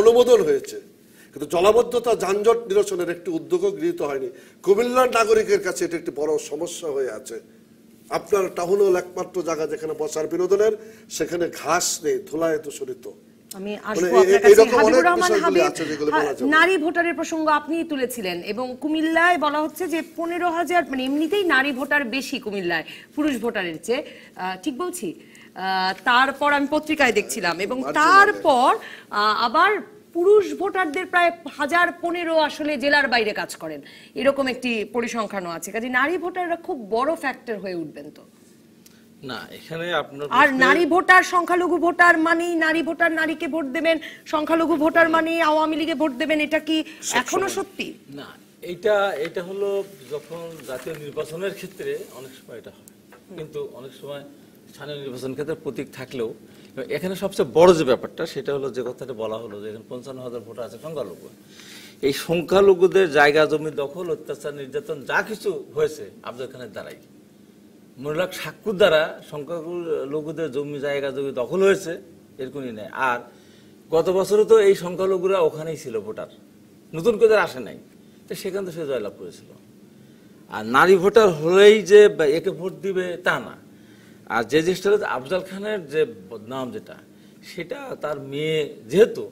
অনুমোদন হয়েছে, কিন্তু জলাবদ্ধতা যানজট নিরসনের একটি উদ্যোগও গৃহীত হয়নি। কুমিল্লার নাগরিকের কাছে এটা একটি বড় সমস্যা হয়ে আছে। আপনার টাউন হল একমাত্র জায়গা যেখানে বসার বিনোদনের, সেখানে ঘাস নেই, ধুলায় দূষিত। আমি আসবো আপনার কাছে। হাবিবুর রহমান হাবিব, নারী ভোটারের প্রসঙ্গ আপনি তুলেছিলেন এবং কুমিল্লায় বলা হচ্ছে যে 15,000, মানে এমনিতেই নারী ভোটার বেশি কুমিল্লায় পুরুষ ভোটারের চেয়ে, ঠিক বলছি? তারপর আমি পত্রিকায় দেখছিলাম এবং তারপর আবার পুরুষ ভোটারদের প্রায় 1015 আসলে জেলার বাইরে কাজ করেন, এরকম একটি পরিসংখ্যানও আছে। কাজে নারী ভোটাররা খুব বড় ফ্যাক্টর হয়ে উঠবেন তো না এখানে আপনার। আর নারী ভোটার সংখ্যালঘু ভোটার মানেই নারী ভোটার নারীকে ভোট দেবেন, সংখ্যালঘু ভোটার মানে আওয়ামী লীগে ভোট দেবেন, এটা কি এখনো সত্যি? না, এটা হলো যখন জাতীয় নির্বাচনের ক্ষেত্রে অনেক সময় এটা হয়, কিন্তু অনেক সময় স্থানীয় নির্বাচন ক্ষেত্রে প্রতীক থাকলেও এখানে সবচেয়ে বড় যে ব্যাপারটা সেটা হলো যে কথাটা বলা হলো যে এখানে 55,000 ভোটার আছে সংখ্যালঘু। এই সংখ্যালঘুদের জায়গা জমি দখল, অত্যাচার, নির্যাতন যা কিছু হয়েছে আফজল খানের দ্বারাই, মনে রাখ সাক্ষুর দ্বারা সংখ্যালঘুদের জমি জায়গা জমি দখল হয়েছে, এরকমই নেই। আর গত বছরও তো এই সংখ্যালঘুরা ওখানেই ছিল ভোটার, নতুন করে আসে নাই, তো সেখান থেকে সে জয়লাভ করেছিল। আর নারী ভোটার হলেই যে একে ভোট দিবে তা না। আর যে জিনিসটা হচ্ছে আফজল খানের যে বদনাম যেটা, সেটা তার মেয়ে যেহেতু,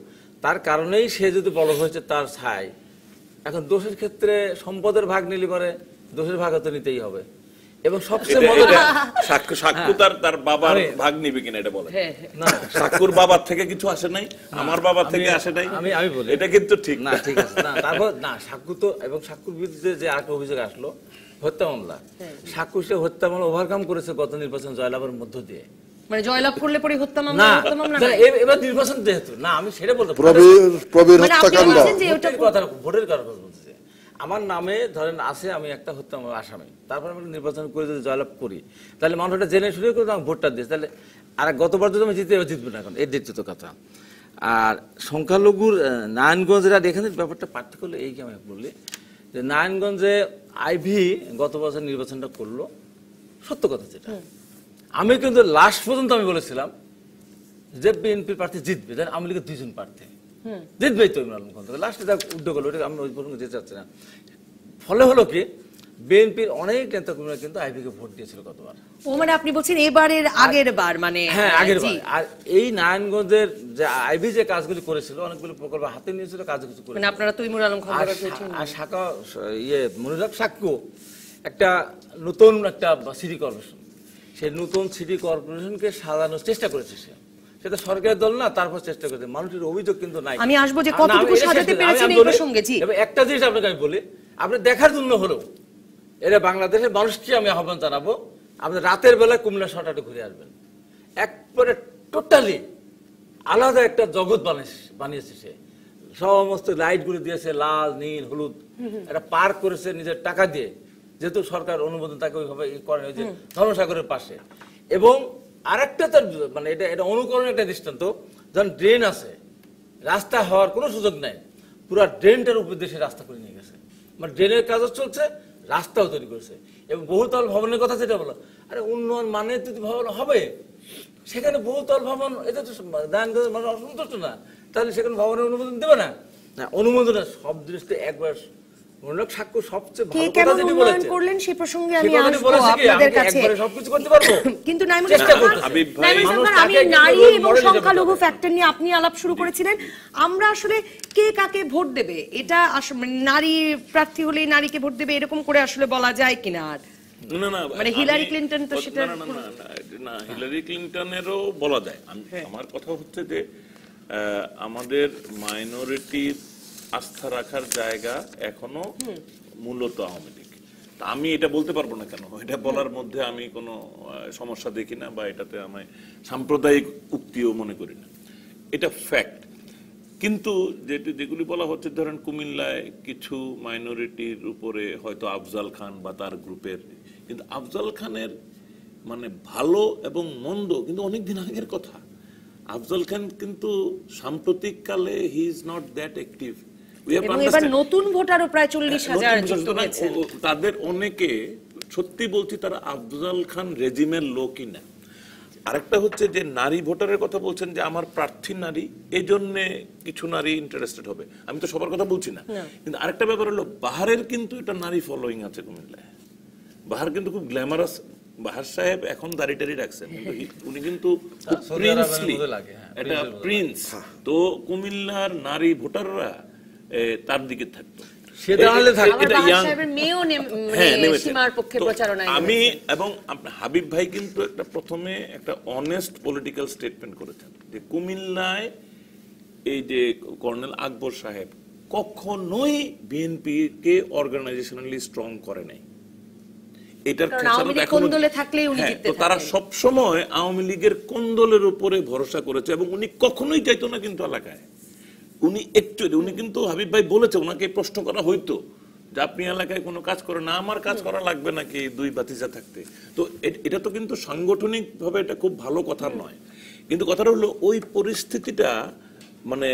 তার কারণেই সে যদি বড় হয়েছে তার ছায়। এখন দোষের ক্ষেত্রে সম্পদের ভাগ নিলে পরে দোষের ভাগ তো নিতেই হবে। এবং সবচেয়ে সাক্ষু তার বাবার ভাগ নিবে কিনা এটা বলে না, সাক্ষুর বাবার থেকে কিছু আসে নাই, আমার বাবার থেকে আসে নাই, আমি বলি এটা কিন্তু ঠিক না। ঠিক আছে না, তারপর না সাক্ষু তো, এবং সাক্ষুর বিরুদ্ধে যে আরেকটা অভিযোগ আসলো হত্যা মামলা, সাক্ষু সে হত্যা মামলা ওভারকাম করেছে গত নির্বাচন জয়লাভের মধ্য দিয়ে। মানে জয়লাভ করলে পরে হত্যা মামলা, এবার নির্বাচন যেহেতু না, আমি সেটা বলতে ভোটের কারণ বলতেছি, আমার নামে ধরেন আছে, আমি একটা হত্যা মামলা আসামি, তারপর আমি নির্বাচন করে যদি জয়লাভ করি, তাহলে মানুষ এটা জেনে শুনে করে আমি ভোটটা দিয়েছি, তাহলে আর গতবার যদি আমি জিতবো না এখন, এর দ্বিতীয় কথা। আর সংখ্যালঘুর নারায়ণগঞ্জের, আর এখানে ব্যাপারটা পার্থক্য হলো এই, আমি বললি যে নারায়ণগঞ্জে আইভি গত বছর নির্বাচনটা করলো, সত্য কথা যেটা, আমি কিন্তু লাস্ট পর্যন্ত আমি বলেছিলাম যে বিএনপি প্রার্থী জিতবে, দেন আওয়ামী লীগের 2 জন প্রার্থী জিতবেই তো ইমরান খান, লাস্টে যা উদ্যোগ হলো, ওটা আমি ওই পর্যন্ত যেতে চাচ্ছি না। ফলে হলো কি, বিএনপির অনেক নেতাকর্মীরা কিন্তু আইভিকে ভোট দিয়েছিল গতবার। ও মানে আপনি বলছেন এবারের আগের বার, মানে হ্যাঁ আগের বার। আর এই নারায়ণগঞ্জের যে আইভি যে কাজগুলি করেছিল, অনেকগুলো প্রকল্প হাতে নিয়েছিল, কাজ কিছু করেছিল, মানে আপনারা তৈমুর আলম খান আর শাখা মনিরাক সাক্ষ্য একটা নতুন একটা সিটি কর্পোরেশন, সেই নতুন সিটি কর্পোরেশনকে সাজানোর চেষ্টা করেছে সে, সেটা সরকারের দল না, তারপর চেষ্টা করেছে, মানুষের অভিযোগ কিন্তু নাই। আমি আসবো যে কতটুকু সাজাতে পেরেছেন এই প্রসঙ্গে। জি, একটা জিনিস আপনাকে আমি বলি, আপনি দেখার জন্য হলো এরা বাংলাদেশের মানুষকে আমি আহ্বান জানাবো, আপনি রাতের বেলায় কুমিল্লা শহরটা ঘুরে আসবেন, একবারে টোটালি আলাদা একটা জগৎ বানিয়েছে সে, সমস্ত লাইট গুলো দিয়েছে, লাল নীল হলুদ, একটা পার্ক করেছে নিজের টাকা দিয়ে, যেহেতু সরকার অনুমোদন তাকে ওইভাবে করেন, ওই যে ধর্মসাগরের পাশে। এবং আরেকটা তার মানে এটা অনুকরণের একটা দৃষ্টান্ত, যখন ড্রেন আছে, রাস্তা হওয়ার কোনো সুযোগ নাই, পুরো ড্রেনটার উপর দিয়ে সে রাস্তা করে নিয়ে গেছে, মানে ড্রেনের কাজও চলছে, রাস্তাও তৈরি করেছে। এবং বহুতল ভবনের কথা যেটা বলো, আরে উন্নয়ন মানে যদি ভবন হবে, সেখানে বহুতল ভবন, এটা তো নারায়ণগঞ্জের মানুষ অসন্তুষ্ট না, তাহলে সেখানে ভবনের অনুমোদন দেবে না, অনুমোদন সব দৃষ্টি একবার সাক্ষ্য সবচেয়ে ভালো কথা যেটা বলেছে করলেন, সেই প্রসঙ্গে আমি আসবো আপনাদের কাছে, সবকিছু করতে পারবো, কিন্তু আমি নারী এবং সংখ্যালঘু ফ্যাক্টর নিয়ে আপনি আলাপ শুরু করেছিলেন, আমরা আসলে কে কাকে ভোট দেবে, এটা নারী প্রার্থী হলে নারীকে ভোট দেবে, এরকম করে আসলে বলা যায় কিনা? আর না না, মানে হিলারি ক্লিনটন তো সেটা না, হিলারি ক্লিনটনেরও বলা যায়। আমার কথা হচ্ছে যে আমাদের মাইনরিটির আস্থা রাখার জায়গা এখনো মূলত আওয়ামী লীগ। তা আমি এটা বলতে পারবো না কেন, এটা বলার মধ্যে আমি কোনো সমস্যা দেখি না, বা এটাতে আমি সাম্প্রদায়িক উক্তিও মনে করি না, এটা ফ্যাক্ট। কিন্তু যেগুলি বলা হচ্ছে, ধরেন কুমিল্লায় কিছু মাইনরিটির উপরে হয়তো আফজাল খান বা তার গ্রুপের, কিন্তু আফজাল খানের মানে ভালো এবং মন্দ কিন্তু অনেকদিন আগের কথা। আফজাল খান কিন্তু সাম্প্রতিক কালে he is not that active. এবং এবার নতুন ভোটারও প্রায় 40,000 যুক্ত হয়েছেন। তাদের অনেকে, সত্যি বলছি, তারা আফজাল খান রেজিমের লোকই না। আরেকটা হচ্ছে যে নারী ভোটারের কথা বলছেন, যে আমার প্রার্থী নারী, এই জন্য কিছু নারী ইন্টারেস্টেড হবে, আমি তো সবার কথা বলছি না। কিন্তু আরেকটা ব্যাপার হলো, বাহারের কিন্তু এটা নারী ফলোইং আছে কুমিল্লায়। বাহার কিন্তু খুব গ্ল্যামারাস। বাহার সাহেব এখন দাড়ি রাখছেন, কিন্তু উনি কিন্তু প্রিন্সলি, এটা প্রিন্স। তো কুমিল্লার নারী ভোটাররা তার দিকে থাকতো। আমি এবং হাবিব ভাই কিন্তু একটা প্রথমে একটা অনেস্ট পলিটিক্যাল স্টেটমেন্ট করেছেন, যে কুমিল্লায় এই যে কর্নেল আকবর সাহেব কখনোই বিএনপি কে অর্গানাইজেশনালি স্ট্রং করে নাই। এটার তো তারা সবসময় আওয়ামী লীগের কোন্দলের উপরে ভরসা করেছে, এবং উনি কখনোই চাইতো না কিন্তু এলাকায়। উনি উনি কিন্তু হাবিব ভাই বলেছে, ওনাকে প্রশ্ন করা হইতো যে আপনি এলাকায় কোনো কাজ করেন না, আমার কাজ করা লাগবে নাকি দুই ভাতিজা থাকতে। তো এটা তো কিন্তু সাংগঠনিক ভাবে এটা খুব ভালো কথা নয়। কিন্তু কথাটা হলো, ওই পরিস্থিতিটা মানে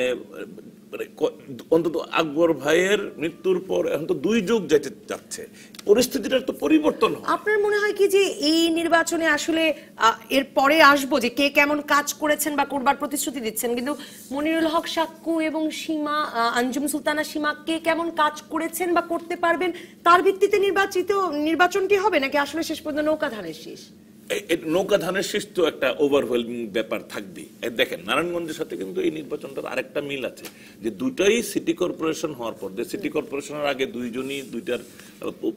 অন্তত আকবর ভাইয়ের মৃত্যুর পর এখন তো 2 যুগ যেতে যাচ্ছে, পরিস্থিতিটার তো পরিবর্তন হয়। আপনার মনে হয় কি যে এই নির্বাচনে আসলে এর পরে আসবো যে কে কেমন কাজ করেছেন বা করবার প্রতিশ্রুতি দিচ্ছেন, কিন্তু মনিরুল হক সাক্কু এবং সীমা, আঞ্জুম সুলতানা সীমা কে কেমন কাজ করেছেন বা করতে পারবেন, তার ভিত্তিতে নির্বাচনটি হবে, নাকি আসলে শেষ পর্যন্ত নৌকা ধানের শীষ? নৌকা ধানের শীষ তো একটা ওভারওয়েলমিং ব্যাপার থাকবে। দেখেন, নারায়ণগঞ্জের সাথে কিন্তু এই নির্বাচনটার আরেকটা মিল আছে, যে দুটাই সিটি কর্পোরেশন হওয়ার পর, যে সিটি কর্পোরেশনের আগে দুইটার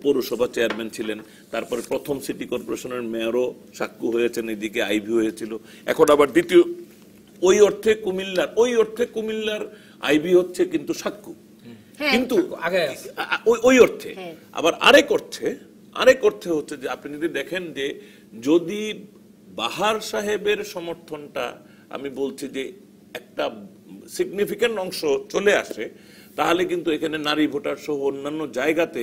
পৌরসভা চেয়ারম্যান ছিলেন, তারপরে প্রথম সিটি কর্পোরেশনের মেয়রও সাক্কু হয়েছেন, এদিকে আইভি হয়েছিল, এখন আবার দ্বিতীয়। ওই অর্থে কুমিল্লার আইভি হচ্ছে কিন্তু সাক্কু, কিন্তু ওই অর্থে। আবার আরেক অর্থে হচ্ছে যে আপনি যদি দেখেন, যে যদি বাহার সাহেবের সমর্থনটা, আমি বলছি যে একটা সিগনিফিক্যান্ট অংশ চলে আসে, তাহলে কিন্তু এখানে নারী ভোটার সহ অন্যান্য জায়গাতে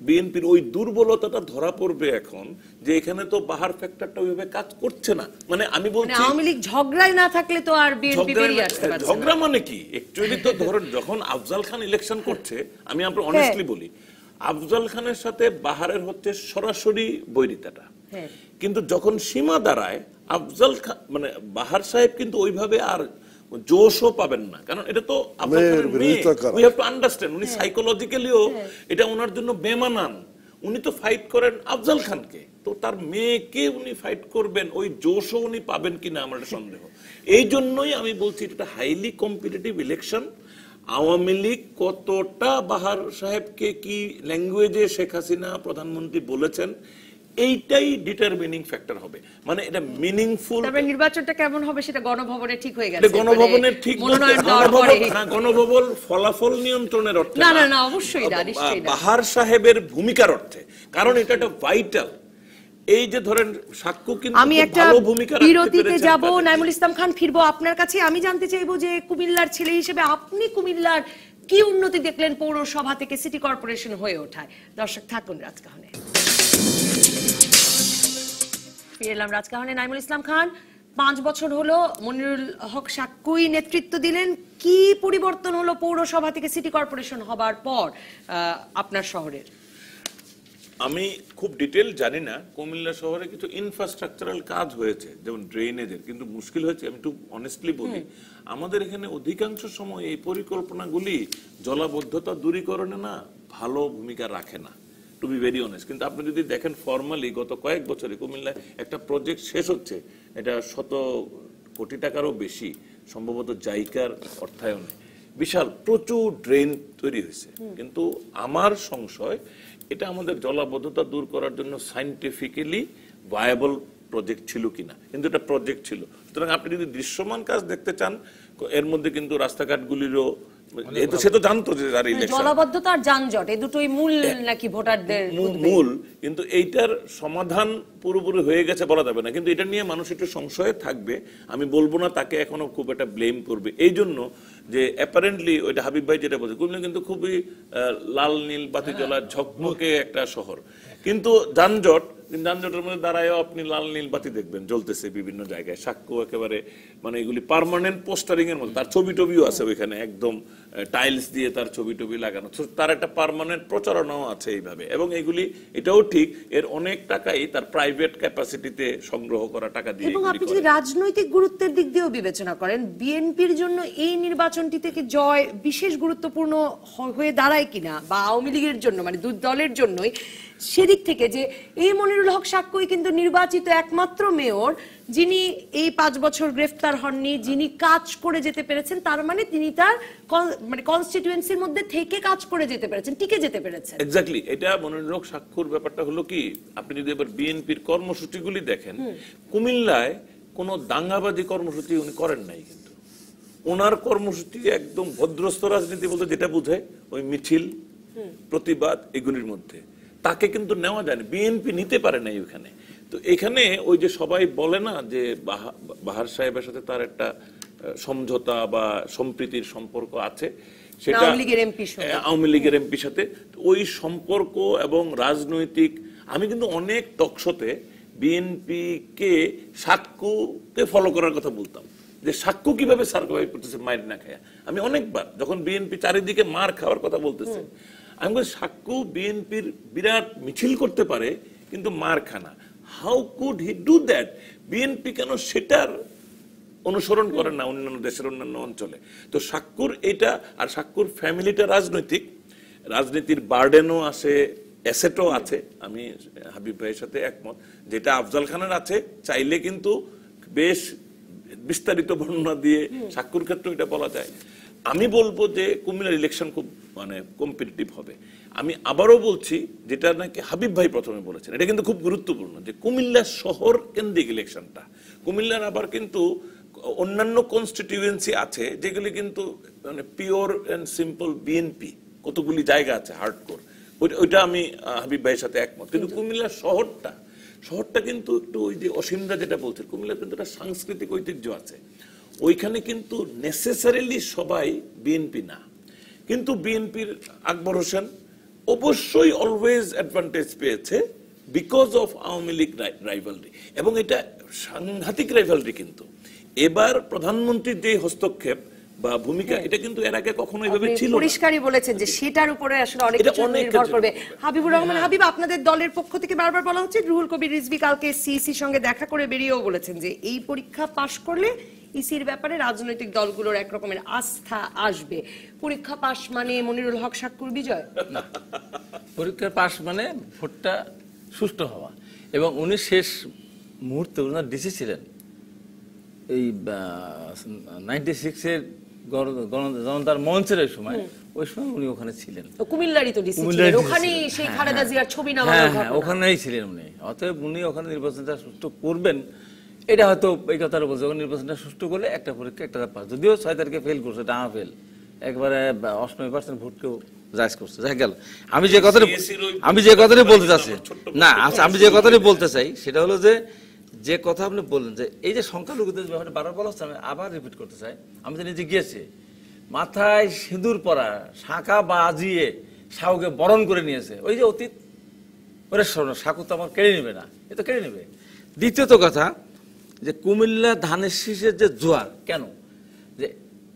বিএনপির ওই দুর্বলতাটা ধরা পড়বে এখন, যে এখানে তো বাহার ফ্যাক্টরটা ওইভাবে কাজ করছে না। মানে আমি বলছি, আওয়ামী লীগ ঝগড়ায় না থাকলে তো আর বিএনপি বেরিয়ে আসতে পারছে না। ঝগড়া মানে কি? অ্যাকচুয়ালি তো ধরেন, যখন আফজাল খান ইলেকশন করছে, আমি আপনাকে অনেস্টলি বলি, আফজাল খানের সাথে বাহারের হচ্ছে সরাসরি বৈরিতাটা। কিন্তু যখন সীমা দাঁড়ায়, আফজাল খান মানে বাহার সাহেব কিন্তু ওইভাবে আর জোশও পাবেন না, কারণ এটা তো উই হ্যাভ টু আন্ডারস্ট্যান্ড, উনি সাইকোলজিক্যালিও এটা ওনার জন্য বেমানান। উনি তো ফাইট করেন আফজাল খানকে, তো তার মেয়েকে উনি ফাইট করবেন, ওই জোশও উনি পাবেন কিনা আমার সন্দেহ। এই জন্যই আমি বলছি, এটা highly competitive election. Awami League কতটা বাহার সাহেবকে কি ল্যাঙ্গুয়েজে শেখ হাসিনা প্রধানমন্ত্রী বলেছেন, এইটাই ডিটারমিনিং ফ্যাক্টর হবে। মানে এটা মিনিংফুল। তবে নির্বাচনটা কেমন হবে সেটা গণভবনে ঠিক হয়ে গেছে। গণভবনে ঠিক, গণভবন ফলাফল নিয়ন্ত্রণের অর্থে না, না, না, অবশ্যই না, নিশ্চয়ই না, বাহার সাহেবের ভূমিকার অর্থে, কারণ এটা একটা ভাইটাল। এই যে ধরেন সাক্কু কিন্তু আমি একটা বিরতিতে যাব, নাইমুল ইসলাম খান ফিরবো আপনার কাছে। আমি জানতে চাইবো যে কুমিল্লার ছেলে হিসেবে আপনি কুমিল্লার কি উন্নতি দেখলেন পৌরসভা থেকে সিটি কর্পোরেশন হয়ে ওঠায়। দর্শক থাকুন রাজকাহনে। ফিরে এলাম রাজকাহনে। নাইমুল ইসলাম খান, 5 বছর হলো মনিরুল হক সাক্কুই নেতৃত্ব দিলেন, কি পরিবর্তন হলো পৌরসভা থেকে সিটি কর্পোরেশন হবার পর আপনার শহরের? আমি খুব ডিটেল জানি না। কুমিল্লা শহরে কিছু ইনফ্রাস্ট্রাকচারাল কাজ হয়েছে, যেমন ড্রেনেজের, কিন্তু মুশকিল হয়েছে, আমি একটু অনেস্টলি বলি, আমাদের এখানে অধিকাংশ সময় এই পরিকল্পনাগুলি জলাবদ্ধতা দূরীকরণে না ভালো ভূমিকা রাখে না, টু বি ভেরি অনেস্ট। কিন্তু আপনি যদি দেখেন ফর্মালি গত কয়েক বছরে কুমিল্লায় একটা প্রজেক্ট শেষ হচ্ছে, এটা 100 কোটি টাকারও বেশি, সম্ভবত জাইকার অর্থায়নে, বিশাল প্রচুর ড্রেন তৈরি হয়েছে। কিন্তু আমার সংশয়, এটা আমাদের জলাবদ্ধতা দূর করার জন্য সাইন্টিফিক্যালি ভায়াবল প্রজেক্ট ছিল কিনা, কিন্তু এটা প্রজেক্ট ছিল। সুতরাং আপনি যদি দৃশ্যমান কাজ দেখতে চান, এর মধ্যে কিন্তু রাস্তাঘাটগুলিরও সে তো জানতো যে তার ইলেকশন জলাবদ্ধতা আর যানজট এই দুটোই মূল নাকি ভোটারদের মূল, কিন্তু এইটার সমাধান পুরোপুরি হয়ে গেছে বলা যাবে না, কিন্তু এটা নিয়ে মানুষ একটু সংশয়ে থাকবে। আমি বলবো না তাকে এখনো খুব একটা ব্লেম করবে এই জন্য যে অ্যাপারেন্টলি ওইটা হাবিব ভাই যেটা বলছে, কুমিল্লা কিন্তু খুবই লাল নীল বাতি জ্বলা ঝকমকে একটা শহর, কিন্তু যানজটের মধ্যে দাঁড়ায়ও আপনি লাল নীল বাতি দেখবেন জ্বলতেছে বিভিন্ন জায়গায়। সাক্ষ্য একেবারে মানে এগুলি পার্মানেন্ট পোস্টারিং এর মধ্যে, তার ছবি টবিও আছে ওইখানে, একদম টাইলস দিয়ে তার ছবি টবি লাগানো, তার একটা পার্মানেন্ট প্রচারণাও আছে এইভাবে। এবং এগুলি এটাও ঠিক, এর অনেক টাকাই তার প্রাইভেট ক্যাপাসিটিতে সংগ্রহ করা টাকা দিয়ে। এবং আপনি যদি রাজনৈতিক গুরুত্বের দিক দিয়েও বিবেচনা করেন, বিএনপির জন্য এই নির্বাচনটি থেকে জয় বিশেষ গুরুত্বপূর্ণ হয়ে দাঁড়ায় কিনা, বা আওয়ামী লীগের জন্য মানে দুই দলের জন্যই, সেদিক থেকে যে এই মনিরুল হক সাক্ষ্যই কিন্তু নির্বাচিত একমাত্র মেয়র যিনি এই 5 বছর গ্রেফতার হননি, যিনি কাজ করে যেতে পেরেছেন, তার মানে তিনি তার মানে কনস্টিটিউয়েন্সির মধ্যে থেকে কাজ করে যেতে পেরেছেন, টিকে যেতে পেরেছেন। এক্স্যাক্টলি, এটা মনিরুল হক সাক্ষ্যর ব্যাপারটা হলো কি, আপনি যদি এবার বিএনপির কর্মসূচিগুলি দেখেন, কুমিল্লায় কোনো দাঙ্গাবাজি কর্মসূচি উনি করেন নাই, কিন্তু ওনার কর্মসূচি একদম ভদ্রস্থ রাজনীতি বলতে যেটা বোঝায় ওই মিছিল, প্রতিবাদ, এগুলির মধ্যে তাকে কিন্তু নেওয়া যায়নি, বিএনপি নিতে পারে নাই ওখানে। তো এখানে ওই যে সবাই বলে না যে বাহার সাহেবের সাথে তার একটা সমঝোতা বা সম্প্রীতির সম্পর্ক আছে, সেটা আওয়ামী লীগের এমপির সাথে, ওই সম্পর্ক এবং রাজনৈতিক, আমি কিন্তু অনেক টকশোতে বিএনপি কে সাক্ষ্যকে ফলো করার কথা বলতাম, যে সাক্ষ্য কিভাবে সার্ভাইভ করতেছে মাইর না খায়। আমি অনেকবার যখন বিএনপি চারিদিকে মার খাওয়ার কথা বলতেছে, আমি বলি সাক্ষ্য বিএনপির বিরাট মিছিল করতে পারে কিন্তু মার খানা, how could he do that? BNP কেন সেটার অনুসরণ করে না অন্যান্য দেশের অন্যান্য অঞ্চলে? তো সাক্ষ্যর এটা, আর সাক্ষ্যর ফ্যামিলিটা রাজনীতির বার্ডেনও আছে, অ্যাসেটও আছে। আমি হাবিব ভাইয়ের সাথে একমত, যেটা আফজাল খানের আছে, চাইলে কিন্তু বেশ বিস্তারিত বর্ণনা দিয়ে সাক্ষ্যর ক্ষেত্রে এটা বলা যায়। আমি বলবো যে কুমিল্লার ইলেকশন খুব মানে কম্পিটিটিভ হবে। আমি আবারও বলছি, যেটা নাকি হাবিব ভাই প্রথমে বলেছেন, এটা কিন্তু খুব গুরুত্বপূর্ণ, যে কুমিল্লা শহর কেন্দ্রিক ইলেকশনটা। কুমিল্লার আবার কিন্তু অন্যান্য কনস্টিটিউয়েন্সি আছে যেগুলি কিন্তু মানে পিওর এন্ড সিম্পল বিএনপি, কতগুলি জায়গা আছে হার্ডকোর, ওইটা আমি হাবিব ভাইয়ের সাথে একমত। কিন্তু কুমিল্লার শহরটা কিন্তু একটু ওই যে অসীমরা যেটা বলছেন, কুমিল্লার কিন্তু একটা সাংস্কৃতিক ঐতিহ্য আছে, ওইখানে কিন্তু নেসেসারিলি সবাই বিএনপি না, কিন্তু বিএনপির আকবর হোসেন অবশ্যই অলওয়েজ অ্যাডভান্টেজ পেয়েছে because of Awami League rivalry, এবং এটা সাংঘাতিক রাইভালরি। কিন্তু এবার প্রধানমন্ত্রীর যে হস্তক্ষেপ বা ভূমিকা, এটা কিন্তু এর আগে কখনো এভাবে ছিল না। পরিষ্কারই বলেছেন যে সেটার উপরে আসলে অনেক কিছু নির্ভর করবে। হাবিবুর রহমান হাবিব, আপনাদের দলের পক্ষ থেকে বারবার বলা হচ্ছে, রুহুল কবির রিজভী কালকে সিইসির সঙ্গে দেখা করে বেরিয়েও বলেছেন যে এই পরীক্ষা পাশ করলে ইসির ব্যাপারে রাজনৈতিক দলগুলোর এক রকমের আস্থা আসবে। পরীক্ষা পাশ মানে মনিরুল হক সাক্ষ্যর বিজয় না, পরীক্ষার পাশ মানে ভোটটা সুষ্ঠু হওয়া। এবং উনি শেষ মুহূর্তে ওনার ডিসি ছিলেন এই 96-এর জনতার মঞ্চের সময়, ওই সময় উনি ওখানে ছিলেন, কুমিল্লারই তো ডিসি ছিলেন, ওখানেই সেই খালেদা জিয়ার ছবি নামানোর ঘটনা, ওখানেই ছিলেন উনি। অতএব উনি ওখানে নির্বাচনটা সুষ্ঠু করবেন, এটা হয়তো এই কথাটা বলছে, নির্বাচনটা সুষ্ঠু করলে একটা পরীক্ষা একটা পাস, যদিও 6 তারিখে ফেল করছে, ডাঙা ফেল, একবারে 88% ভোটকেও জায়জ করছে। যাই গেল, আমি যে কথাটা বলতে চাচ্ছি না, আচ্ছা, আমি যে কথাটা বলতে চাই সেটা হলো যে কথা আপনি বললেন যে এই যে সংখ্যালঘুদের ব্যাপারে বারবার বলা হচ্ছে, আমি আবার রিপিট করতে চাই। আমি তো নিজে গিয়েছি, মাথায় সিঁদুর পরা, শাঁখা বাজিয়ে সাউকে বরণ করে নিয়েছে, ওই যে অতীত, ওরে সাকু তো আমার কেড়ে নেবে না, এ তো কেড়ে নেবে। দ্বিতীয়ত কথা, যে কুমিল্লা ধানের শীষের যে জোয়ার, কেন যে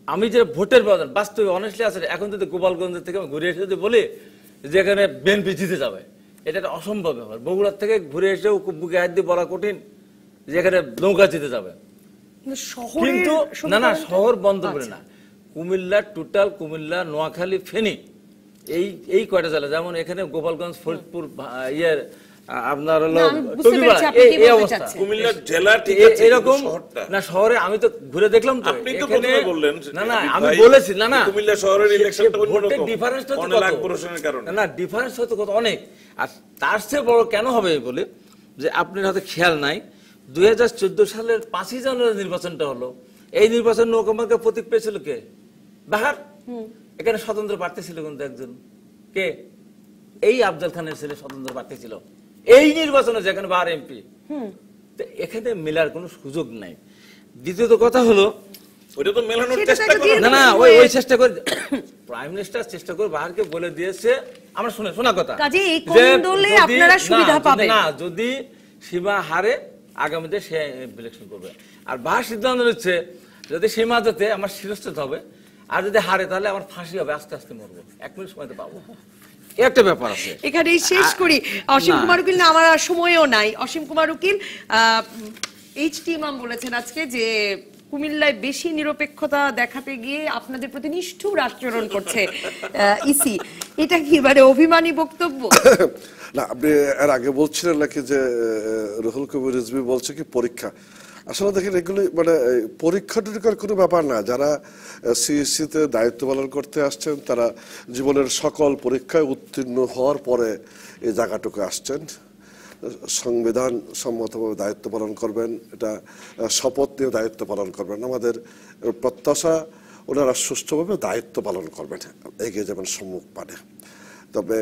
আমি যে ভোটের ব্যবধান বাস্তবে অনেস্টলি আছে, এখন যদি গোপালগঞ্জের থেকে ঘুরে এসে যদি বলি যে এখানে বিএনপি জিতে যাবে, এটা একটা অসম্ভব ব্যাপার। বগুড়ার থেকে ঘুরে এসেও বুকে হাত দিয়ে বলা কঠিন যে এখানে নৌকা জিতে যাবে। কিন্তু না, শহর বন্ধ করে না, কুমিল্লা টোটাল, কুমিল্লা, নোয়াখালী, ফেনী, এই কয়টা জেলা, যেমন এখানে গোপালগঞ্জ, ফরিদপুর, ইয়ের আপনার হলো এই অবস্থা, কুমিল্লা জেলা এরকম না। শহরে আমি তো ঘুরে দেখলাম, তো এখানে না, আমি বলেছি না, কুমিল্লা শহরের ইলেকশনটা অন্যরকম, ডিফারেন্সটা অনেক লাখ প্রশ্নের কারণে না, ডিফারেন্স হয়তো কত অনেক। আর তার চেয়ে বড় কেন হবে বলে, যে আপনার হয়তো খেয়াল নাই, 2014 সালের 5ই জানুয়ারি নির্বাচনটা হলো, এই নির্বাচন নৌকামার্কা প্রতীক পেয়েছিল কে? বাহার। এখানে স্বতন্ত্র প্রার্থী ছিল কিন্তু একজন, কে? এই আফজল খানের ছেলে স্বতন্ত্র প্রার্থী ছিল এই নির্বাচনে, যেখানে বাহার এমপি। এখানে মেলার কোনো সুযোগ নাই। দ্বিতীয়ত কথা হলো, ওটা তো মেলানোর চেষ্টা করে না ওই চেষ্টা করে প্রাইম মিনিস্টার চেষ্টা করে বাহারকে বলে দিয়েছে, আমরা শোনা কথা, কাজে এই কোন্দলে আপনারা সুবিধা পাবেন না, যদি সীমা হারে আগামীতে সে ইলেকশন করবে। আর বাহার সিদ্ধান্ত নিচ্ছে যদি সীমা যেতে আমার শিরশ্ছেদ হবে, আর যদি হারে তাহলে আমার ফাঁসি হবে, আস্তে আস্তে মরবো, 1 মিনিট সময়তে পাবো। একটা ব্যাপার আছে, এখানেই শেষ করি। অসীম কুমার উকিল, না আমার আর সময়ও নাই। অসীম কুমার উকিল, এইচটি ইমাম বলেছেন আজকে যে কুমিল্লায় বেশি নিরপেক্ষতা দেখাতে গিয়ে আপনাদের প্রতি নিষ্ঠুর আচরণ করছে ইসি, এটা কি এবারে অভিমানী বক্তব্য? না, আপনি এর আগে বলছিলেন নাকি যে রুহুল কবির রিজভী বলছে কি পরীক্ষা। আসলে দেখেন, এগুলি মানে পরীক্ষা টরীক্ষার কোনো ব্যাপার না। যারা সিইসিতে দায়িত্ব পালন করতে আসছেন তারা জীবনের সকল পরীক্ষায় উত্তীর্ণ হওয়ার পরে এই জায়গাটুকু আসছেন। সংবিধান সম্মতভাবে দায়িত্ব পালন করবেন, এটা শপথ নিয়ে দায়িত্ব পালন করবেন। আমাদের প্রত্যাশা ওনারা সুষ্ঠুভাবে দায়িত্ব পালন করবেন, এগিয়ে যাবেন সম্মুখ পানে। তবে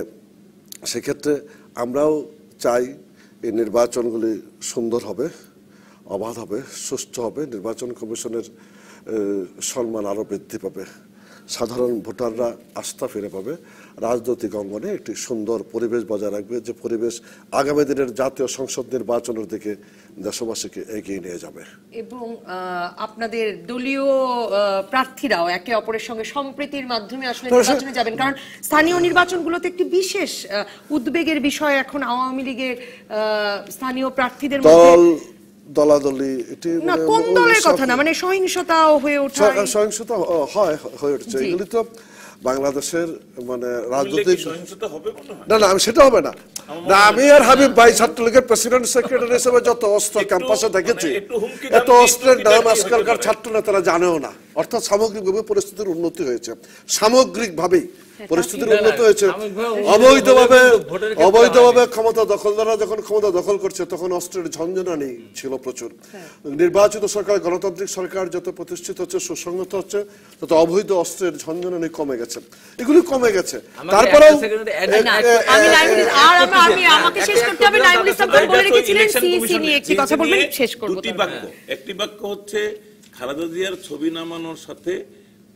সেক্ষেত্রে আমরাও চাই এই নির্বাচনগুলি সুন্দর হবে, অবাধ হবে, সুষ্ঠু হবে, নির্বাচন কমিশনের সম্মান আরও বৃদ্ধি পাবে, সাধারণ ভোটাররা আস্থা ফিরে পাবে, রাজনৈতিক অঙ্গনে একটি সুন্দর পরিবেশ বজায় রাখবে, যে পরিবেশ আগামী দিনের জাতীয় সংসদ নির্বাচনের দিকে দেশবাসীকে এগিয়ে নিয়ে যাবে। এবং আপনাদের দলীয় প্রার্থীরাও একে অপরের সঙ্গে সম্প্রীতির মাধ্যমে আসলে নির্বাচনে যাবেন, কারণ স্থানীয় নির্বাচনগুলোতে একটি বিশেষ উদ্বেগের বিষয় এখন আওয়ামী লীগের স্থানীয় প্রার্থীদের মধ্যে দলাদলি, এটি না কোন দলের কথা না, মানে সহিংসতাও হয়ে ওঠে, সহিংসতা হয়ে উঠছে। এগুলি তো বাংলাদেশের মানে রাজনৈতিক সহিংসতা হবে মনে হয় না, আমি সেটা হবে না। আমি আর হাবিব ভাই ছাত্রলীগের প্রেসিডেন্ট সেক্রেটারি হিসেবে যত অস্ত্র ক্যাম্পাসে দেখেছি, এত অস্ত্রের নাম আজকালকার ছাত্র নেতারা জানেও না। অর্থাৎ সামগ্রিকভাবে পরিস্থিতির উন্নতি হয়েছে, সামগ্রিকভাবেই পরিস্থিতির উন্নতি হয়েছে। অবৈধভাবে ক্ষমতা দখলদাররা যখন ক্ষমতা দখল করছে তখন অস্ত্রের ঝঞ্ঝনানি ছিল প্রচুর। নির্বাচিত সরকার, গণতান্ত্রিক সরকার যত প্রতিষ্ঠিত হচ্ছে, সুসংহত হচ্ছে, তত অবৈধ অস্ত্রের ঝঞ্ঝনানি কমে গেছে, এগুলি কমে গেছে। তারপরেও আমাকে শেষ করতে হবে। নাইমুল ইসলাম খান বলে রেখেছিলেন সিইসি নিয়ে একটি কথা বলবেন, শেষ করব। একটি বাক্য হচ্ছে খালেদা জিয়ার ছবি নামানোর সাথে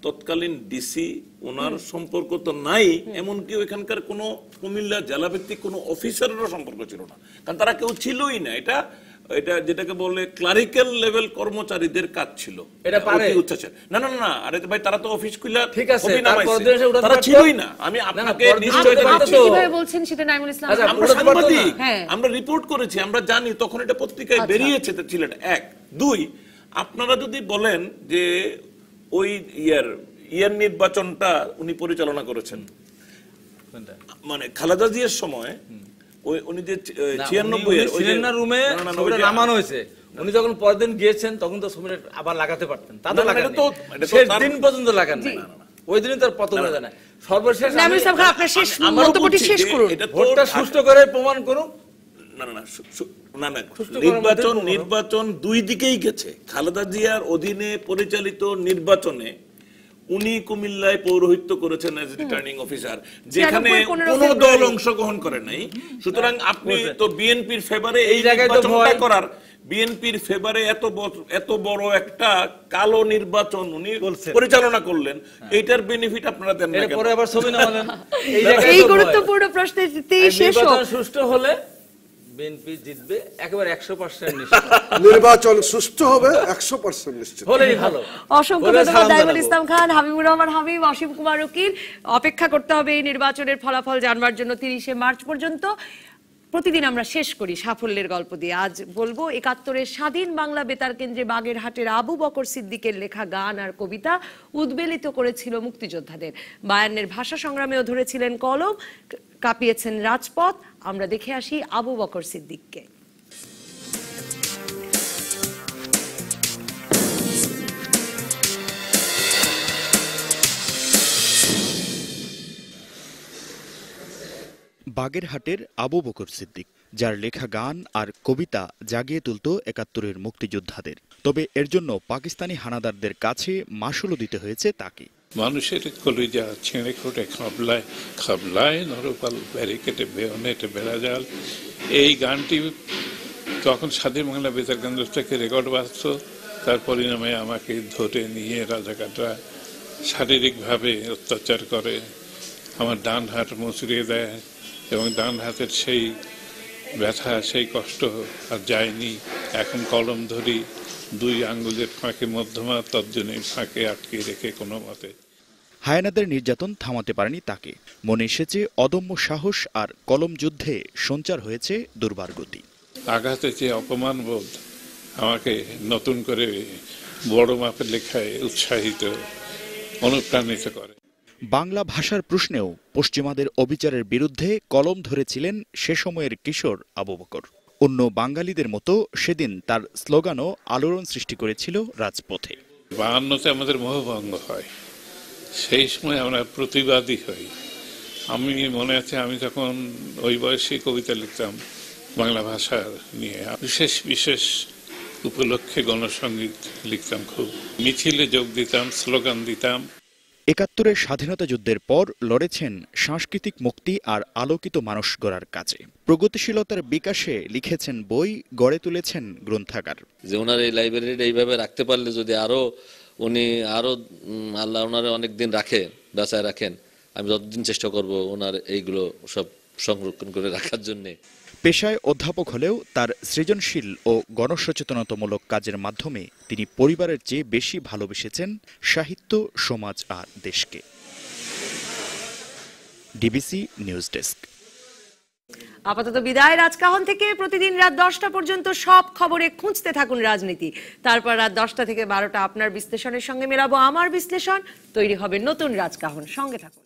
তৎকালীন ডিসি ওনার সম্পর্ক তো নাই, এমনকি ওইখানকার কোনো কুমিল্লা জেলা ভিত্তিক কোনো অফিসারেরও সম্পর্ক ছিল না, কারণ তারা কেউ ছিলই না। এটা যেটাকে বলে ক্লারিক্যাল লেভেল কর্মচারীদের কাজ ছিল। এটা পারে না না না, আরে ভাই তারা তো অফিস খুলে ঠিক আছে, তারা ছিলই না। আমি আপনাকে কিভাবে বলছেন সেটা নাইমুল ইসলাম, আমরা সাংবাদিক, আমরা রিপোর্ট করেছি, আমরা জানি, তখন এটা পত্রিকায় বেরিয়েছে ছিলেন। 1 2 আপনারা যদি বলেন যে ওই ইয়ার নির্বাচনটা উনি পরিচালনা করেছেন, মানে খালেদা জিয়ার সময় উনি যে 96 এর রুমে নামানো হয়েছে, উনি যখন পরের দিন গিয়েছেন তখন তো ছবিটা আবার লাগাতে পারতেন, তা তো লাগান শেষ দিন পর্যন্ত লাগান না, ওই দিনই তার পতন হয়ে যায় না। সর্বশেষ নাইমুল ইসলাম খান আপনার শেষ মন্তব্যটি শেষ করুন। ভোটটা সুষ্ঠু করে প্রমাণ করুন। নির্বাচন 2 দিকেই গেছে। খালেদা জিয়ার অধীনে পরিচালিত নির্বাচনে উনি কুমিল্লায় পৌরোহিত্য করেছেন এজ রিটার্নিং অফিসার, যেখানে কোনো দল অংশগ্রহণ করে নাই। সুতরাং আপনি তো বিএনপির ফেভারে এই নির্বাচনটা করার, বিএনপির ফেভারে এত বড় একটা কালো নির্বাচন উনি পরিচালনা করলেন, এইটার বেনিফিট আপনারা দেন না কেন? পরে আবার ছবি নামালেন। এই গুরুত্বপূর্ণ প্রশ্নতেই শেষ হোক। সুষ্ঠু হলে বিএনপি জিতবে একেবারে 100% নিশ্চিত। নির্বাচন সুষ্ঠু হবে 100% নিশ্চিত হলেই ভালো। অসংখ্য ধন্যবাদ নাইমুল ইসলাম খান, হাবিবুর রহমান হাবিব, অসীম কুমার উকিল। অপেক্ষা করতে হবে এই নির্বাচনের ফলাফল জানবার জন্য 30শে মার্চ পর্যন্ত। প্রতিদিন আমরা শেষ করি সাফল্যের গল্প দিয়ে। আজ বলবো 71-এর স্বাধীন বাংলা বেতার কেন্দ্রে বাগেরহাটের আবু বকর সিদ্দিকের লেখা গান আর কবিতা উদ্বেলিত করেছিল মুক্তিযোদ্ধাদের। 52-এর ভাষা সংগ্রামেও ধরেছিলেন কলম, কাঁপিয়েছেন রাজপথ। আমরা দেখে আসি আবু বকর সিদ্দিককে। বাগেরহাটের আবু বকর সিদ্দিক যার লেখা গান আর কবিতা জাগিয়ে তুলত ৭১-এর মুক্তিযোদ্ধাদের। তবে এর জন্য পাকিস্তানি হানাদারদের কাছে মাশুলও দিতে হয়েছে তাকে। মানুষের কলিজা ছিঁড়ে খুঁটে খাবলায় খাবলায় নরপাল ব্যারিকেটে বেয়নেটে বেড়াজাল, এই গানটি তখন স্বাধীন বাংলা বেতার কেন্দ্র থেকে রেকর্ড বাজত। তার পরিণামে আমাকে ধরে নিয়ে রাজাকাররা শারীরিকভাবে অত্যাচার করে, আমার ডান হাত মুচড়িয়ে দেয় এবং ডান হাতের সেই ব্যথা সেই কষ্ট আর যায়নি। এখন কলম ধরি, 2 আঙ্গুলের ফাঁকে মধ্যমা তর্জনী ফাঁকে আটকে রেখে কোনো মতে। হায়নাদের নির্যাতন থামাতে পারেনি তাকে। মনে এসেছে অদম্য সাহস আর কলম যুদ্ধে সঞ্চার হয়েছে দুর্বার গতি। আঘাতে যে অপমান বোধ আমাকে নতুন করে বড় মাপের লেখায় উৎসাহিত অনুপ্রাণিত করে। বাংলা ভাষার প্রশ্নেও পশ্চিমাদের অবিচারের বিরুদ্ধে কলম ধরেছিলেন সে সময়ের কিশোর আবু বকর। অন্য বাঙালিদের মতো সেদিন তার স্লোগানও আলোড়ন সৃষ্টি করেছিল রাজপথে। 52-তে আমাদের মোহভঙ্গ হয়, সেই সময় আমরা প্রতিবাদী হই। আমি মনে আছে আমি তখন ওই বয়সে কবিতা লিখতাম বাংলা ভাষা নিয়ে, বিশেষ বিশেষ উপলক্ষে গণসঙ্গীত লিখতাম, খুব মিছিলে যোগ দিতাম, স্লোগান দিতাম। ৭১-এর স্বাধীনতা যুদ্ধের পর লড়েছেন সাংস্কৃতিক মুক্তি আর আলোকিত মানুষ গড়ার কাজে। প্রগতিশীলতার বিকাশে লিখেছেন বই, গড়ে তুলেছেন গ্রন্থাগার। যে ওনার এই লাইব্রেরিটা এইভাবে রাখতে পারলে যদি উনি আরো আল্লাহ ওনারে অনেকদিন বাঁচায় রাখেন, আমি যতদিন চেষ্টা করব ওনার এইগুলো সব সংরক্ষণ করে রাখার জন্যে। পেশায় অধ্যাপক হলেও তার সৃজনশীল ও গণসচেতনতামূলক কাজের মাধ্যমে তিনি পরিবারের চেয়ে বেশি ভালোবেসেছেন সাহিত্য, সমাজ আর দেশকে। DBC news desk. আপাতত বিদায় রাজকাহন থেকে। প্রতিদিন রাত 10টা পর্যন্ত সব খবরে খুঁজতে থাকুন রাজনীতি। তারপর রাত 10টা থেকে 12টা আপনার বিশ্লেষণের সঙ্গে মেলাবো আমার বিশ্লেষণ। তৈরি হবে নতুন রাজকাহন, সঙ্গে থাকুন।